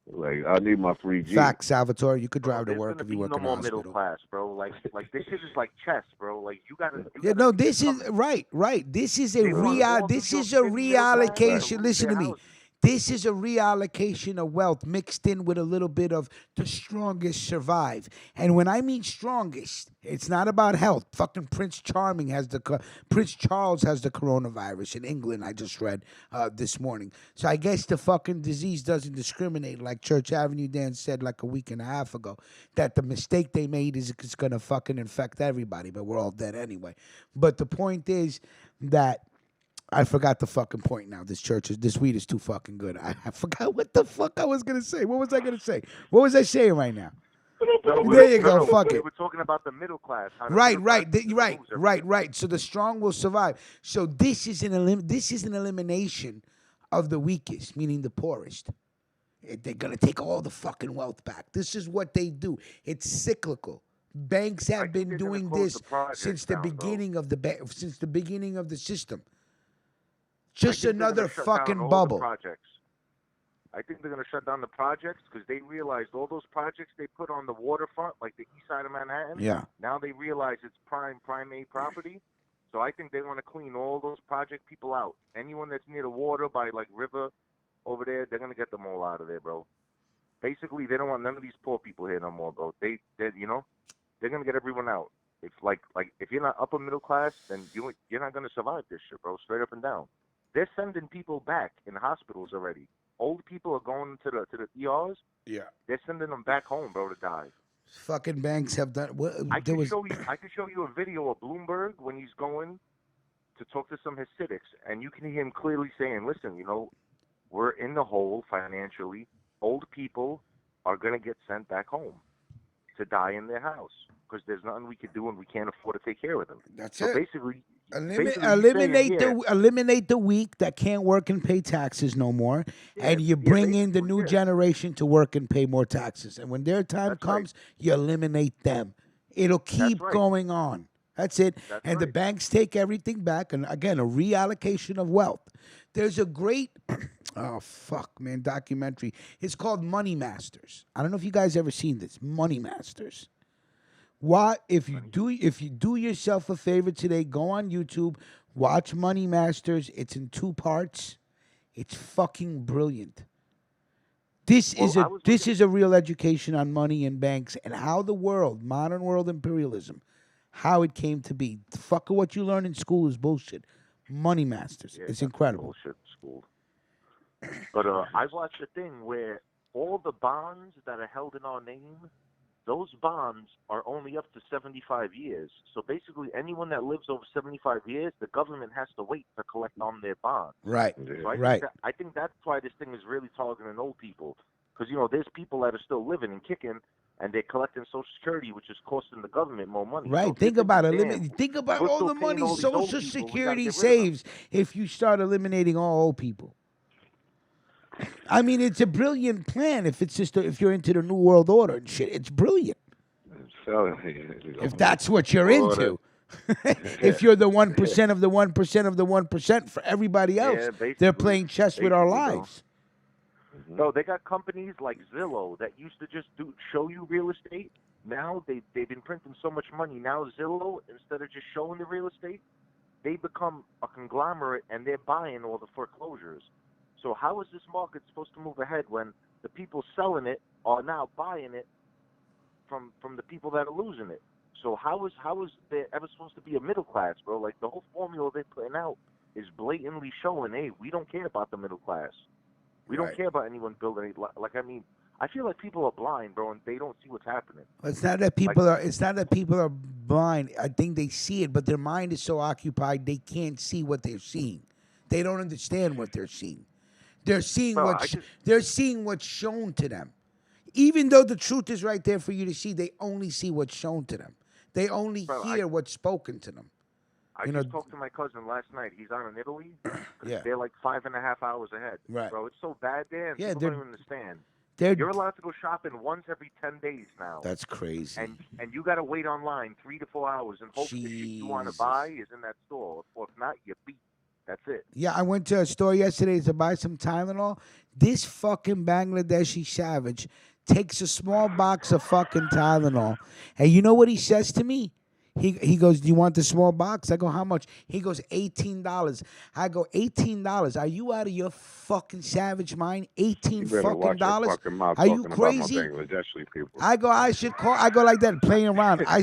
Like, I need my free G. Fact, Salvatore. You could Bro, drive to there's work gonna if you be work no in a more middle hospital. class, bro. Like this shit is like chess, bro. Like you gotta. Yeah, no, this is right. This is a They want all New This York is a City middle class to reallocation. lose Listen their to me. houses. This is a reallocation of wealth mixed in with a little bit of the strongest survive. And when I mean strongest, it's not about health. Fucking Prince Prince Charles has the coronavirus in England. I just read this morning. So I guess the fucking disease doesn't discriminate, like Church Avenue Dan said like a week and a half ago. That the mistake they made is it's gonna fucking infect everybody, but we're all dead anyway. But the point is that I forgot the fucking point now. This weed is too fucking good. I forgot what the fuck I was gonna say. What was I gonna say? What was I saying right now? There you go. Fuck We it. were talking about the middle class. How the Right, middle class is gonna right, lose everything. right. So the strong will survive. So this is an elimination of the weakest, meaning the poorest. They're gonna take all the fucking wealth back. This is what they do. It's cyclical. Banks I have think been they're gonna doing close this the projects since the down, though. beginning of since the beginning of the system. I Just think they're another gonna shut down fucking all bubble. The projects. I think they're going to shut down the projects because they realized all those projects they put on the waterfront, like the east side of Manhattan. Yeah. Now they realize it's prime A property. So I think they want to clean all those project people out. Anyone that's near the water by like river over there, they're going to get them all out of there, bro. Basically, they don't want none of these poor people here no more, bro. They're going to get everyone out. If like if you're not upper middle class, then you're not going to survive this shit, bro. Straight up and down. They're sending people back in hospitals already. Old people are going to the ERs. Yeah. They're sending them back home, bro, to die. Fucking banks have done. I could show you a video of Bloomberg when he's going to talk to some Hasidics, and you can hear him clearly saying, "Listen, we're in the hole financially. Old people are gonna get sent back home to die in their house because there's nothing we could do and we can't afford to take care of them." That's so it. Basically, Eliminate the weak that can't work and pay taxes no more, and you bring in the new generation to work and pay more taxes. And when their time comes, you eliminate them. It'll keep going on. That's it. The banks take everything back, and again, a reallocation of wealth. There's a great, documentary. It's called Money Masters. I don't know if you guys ever seen this. Money Masters. If you do yourself a favor today, go on YouTube, watch Money Masters. It's in 2 parts. It's fucking brilliant. This is a real education on money and banks and how the modern world imperialism, how it came to be. Fuck what you learn in school is bullshit. Money Masters. It's incredible. Bullshit school. But I watched a thing where all the bonds that are held in our name, those bonds are only up to 75 years. So basically, anyone that lives over 75 years, the government has to wait to collect on their bonds. Right. So I think that's why this thing is really targeting old people. Because, there's people that are still living and kicking, and they're collecting Social Security, which is costing the government more money. Right. So think about it. Think about all the money all these old Social people, Security saves if you start eliminating all old people. I mean, it's a brilliant plan if you're into the New World Order and shit. It's brilliant. If that's what you're into. If you're the 1% of the 1% of the 1%, for everybody else, they're playing chess with our lives. No, they got companies like Zillow that used to just show you real estate. Now they've been printing so much money. Now Zillow, instead of just showing the real estate, they become a conglomerate and they're buying all the foreclosures. So how is this market supposed to move ahead when the people selling it are now buying it from the people that are losing it? So how is there ever supposed to be a middle class, bro? Like the whole formula they're putting out is blatantly showing, hey, we don't care about the middle class. We don't care about anyone building any. I feel like people are blind, bro, and they don't see what's happening. It's not that people are blind. I think they see it, but their mind is so occupied they can't see what they're seeing. They don't understand what they're seeing. They're seeing they're seeing what's shown to them. Even though the truth is right there for you to see, they only see what's shown to them. They only hear what's spoken to them. I just talked to my cousin last night. He's out in Italy. Yeah. They're like 5.5 hours ahead. Right. Bro, it's so bad there. Yeah, people don't even understand. They're, You're allowed to go shopping once every 10 days now. That's crazy. And you got to wait online 3 to 4 hours and hope the shit you want to buy is in that store. Or if not, you're beat. That's it. Yeah, I went to a store yesterday to buy some Tylenol. This fucking Bangladeshi savage takes a small box of fucking Tylenol, and you know what he says to me? He goes, "Do you want the small box?" I go, "How much?" He goes, $18. I go, $18. Are you out of your fucking savage mind? 18 You better fucking watch your dollars? fucking mouth Are you talking about my crazy? Bangladeshi people. I go, I should call. I go like that, playing around. I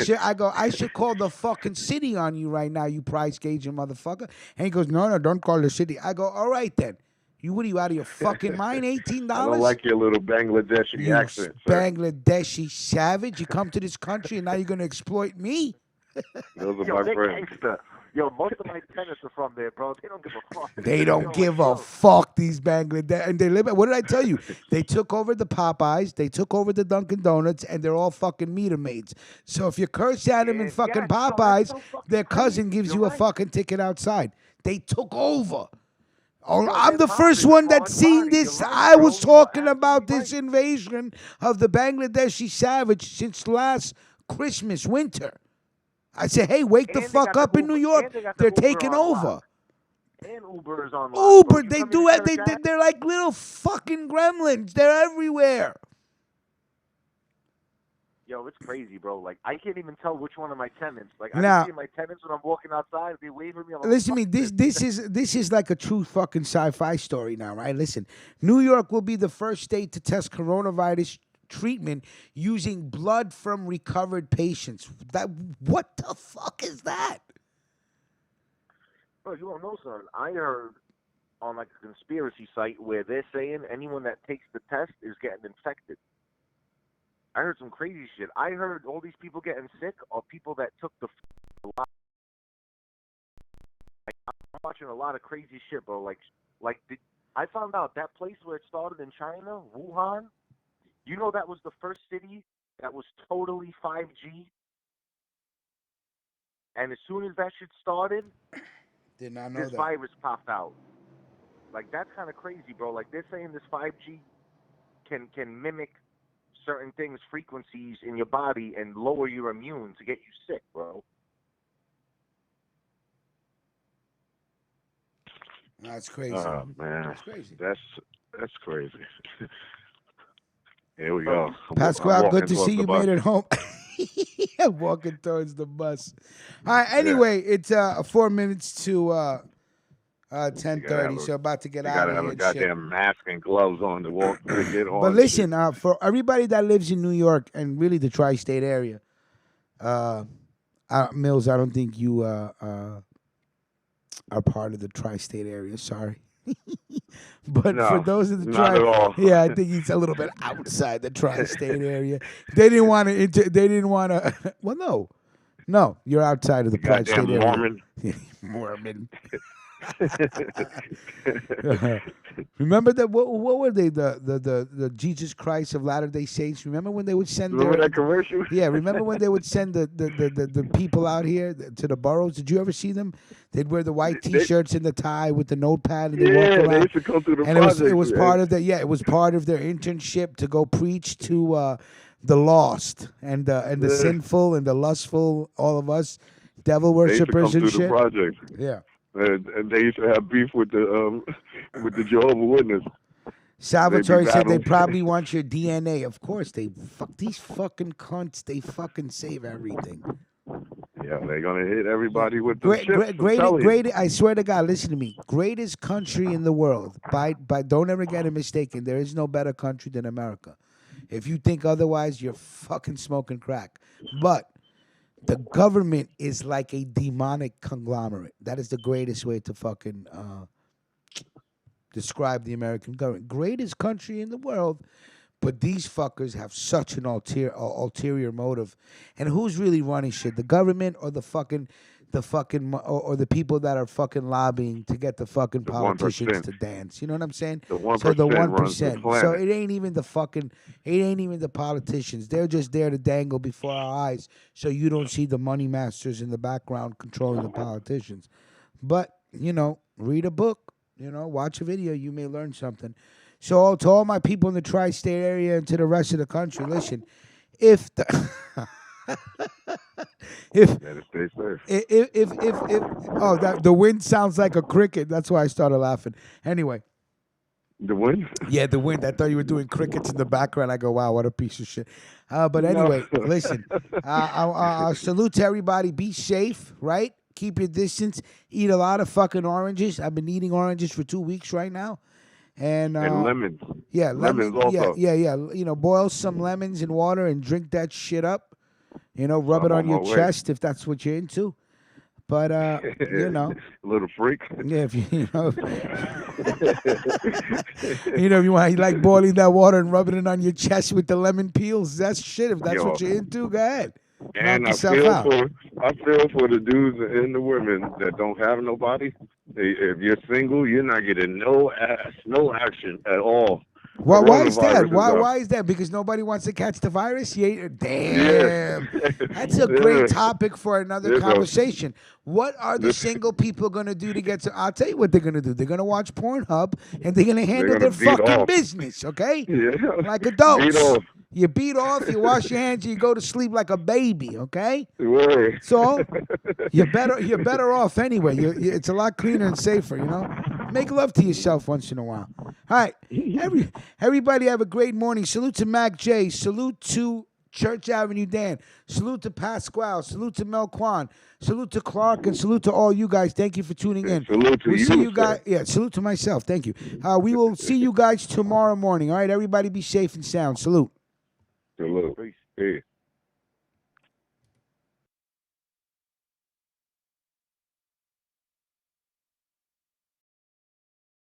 should call the fucking city on you right now, you price gauging motherfucker. And he goes, no, don't call the city. I go, all right then. What are you out of your fucking mind? $18? I don't like your little Bangladeshi You accent, sir. Bangladeshi savage. You come to this country and now you're gonna exploit me? Those are Yo, my they friends. gangster. Yo, most of my tenants are from there, bro. They don't give a fuck. They don't Yo, give like, a yo, fuck, these Bangladesh. And they live. What did I tell you? They took over the Popeyes, they took over the Dunkin' Donuts, and they're all fucking meter maids. So if you curse at them in and fucking yes, yo, that's Popeyes, so fucking their cousin crazy. gives You're you a right. fucking ticket outside. They took over. Oh, Yo, I'm their the mouth first is a one that's hard seen body. this. You're right, I bro. was You are talking about absolutely this right. invasion of the Bangladeshi savage since last Christmas, winter. I said, hey, wake the And they fuck got up the in New Uber, York. and they got the They're Uber taking on over. lock. And Uber is on lock, bro. Uber, You they come do here it. to church app, They're like little fucking gremlins. They're everywhere. yo, it's crazy, bro. Like, I can't even tell which one of my tenants. Like, I Now- can see my tenants when I'm walking outside. They wave at me. I'm like, Listen to me. "Fuck This is like a true fucking sci-fi story now, right? Listen, New York will be the first state to test coronavirus treatment using blood from recovered patients. What the fuck is that? Bro, you don't know, son. I heard on like a conspiracy site where they're saying anyone that takes the test is getting infected. I heard some crazy shit. I heard all these people getting sick are people that took the. I'm watching a lot of crazy shit, bro. I found out that place where it started in China, Wuhan. You know that was the first city that was totally 5G. And as soon as that shit started, Did not know this that. virus popped out. Like, that's kind of crazy, bro. Like, they're saying this 5G can mimic certain things, frequencies in your body, and lower your immune to get you sick, bro. That's crazy. Oh man, That's crazy. That's crazy. Here we go. Pasquale, I'm good to walking see you towards made the it home. I'm walking towards the bus. All right. Anyway, it's 4 minutes to 10:30, so about to get You out gotta of have here. a and shit. goddamn mask and gloves on to walk to get on. But listen, for everybody that lives in New York and really the tri-state area, Mills, I don't think you are part of the tri-state area. Sorry. But No, for those of the not at all. yeah, I think he's a little bit outside the tri-state area. They didn't want to. They didn't want to. Well, no, you're outside of the tri-state Goddamn area. Mormon. Mormon. Remember that? What were they? The Jesus Christ of Latter-day Saints. Remember when they would send Remember their that commercial? Yeah, remember when they would send the people out here to the boroughs? Did you ever see them? They'd wear the white T-shirts and the tie with the notepad, and they walk around. they used to come through the And projects. it was man. part of it was part of their internship to go preach to the lost and the sinful and the lustful, all of us, devil They used to come worshippers through and the shit. projects. Yeah. And they used to have beef with the Jehovah's Witness. Salvatore said they battling. probably want your DNA. Of course, these fucking cunts. They fucking save everything. Yeah, they're gonna hit everybody with the chips. Great. I swear to God, listen to me. Greatest country in the world. By don't ever get it mistaken. There is no better country than America. If you think otherwise, you're fucking smoking crack. But the government is like a demonic conglomerate. That is the greatest way to fucking describe the American government. Greatest country in the world, but these fuckers have such an ulterior motive. And who's really running shit? The government or the people that are fucking lobbying to get the fucking politicians 1%. to dance. You know what I'm saying? The 1% So the runs the 1%. So planet. it ain't even the politicians. They're just there to dangle before our eyes, so you don't see the money masters in the background controlling the politicians. But read a book. Watch a video. You may learn something. So to all my people in the tri-state area and to the rest of the country, listen, if the if Better stay safe. if oh, that the wind sounds like a cricket. That's why I started laughing. Anyway, The wind? yeah, the wind. I thought you were doing crickets in the background. I go, wow, what a piece of shit. But No. anyway, listen. I'll salute to everybody. Be safe, right? Keep your distance. Eat a lot of fucking oranges. I've been eating oranges for 2 weeks right now. And lemons. yeah, Lemons lemon. also. Yeah. You know, boil some lemons in water and drink that shit up. You know, rub it I'm on on your my way. chest if that's what you're into. But you know, Little freak. yeah, if you know, you know, you like boiling that water and rubbing it on your chest with the lemon peels. That's shit. If that's Yo. what you're into, go ahead. And Knock I yourself feel out. for the dudes and the women that don't have nobody. If you're single, you're not getting no action at all. Well, why is that? Coronavirus Why is that? Because nobody wants to catch the virus? Yeah, Yeah. damn. That's a great Yeah. topic for another Yes, sir. conversation. What are the single people going to do to get to... I'll tell you what they're going to do. They're going to watch Pornhub, and they're going to handle gonna their beat fucking off. business, okay? Yeah. Like adults. Beat off. You beat off, you wash your hands, you go to sleep like a baby, okay? Word. So you're better off anyway. It's a lot cleaner and safer, you know? Make love to yourself once in a while. All right. Everybody have a great morning. Salute to Mac J. Salute to Church Avenue Dan. Salute to Pasquale. Salute to Mel Kwan. Salute to Clark, and salute to all you guys. Thank you for tuning in. Salute to We'll you, see you sir. guys. Yeah, salute to myself. Thank you. We will see you guys tomorrow morning. All right, everybody be safe and sound. Salute. Salute. Peace.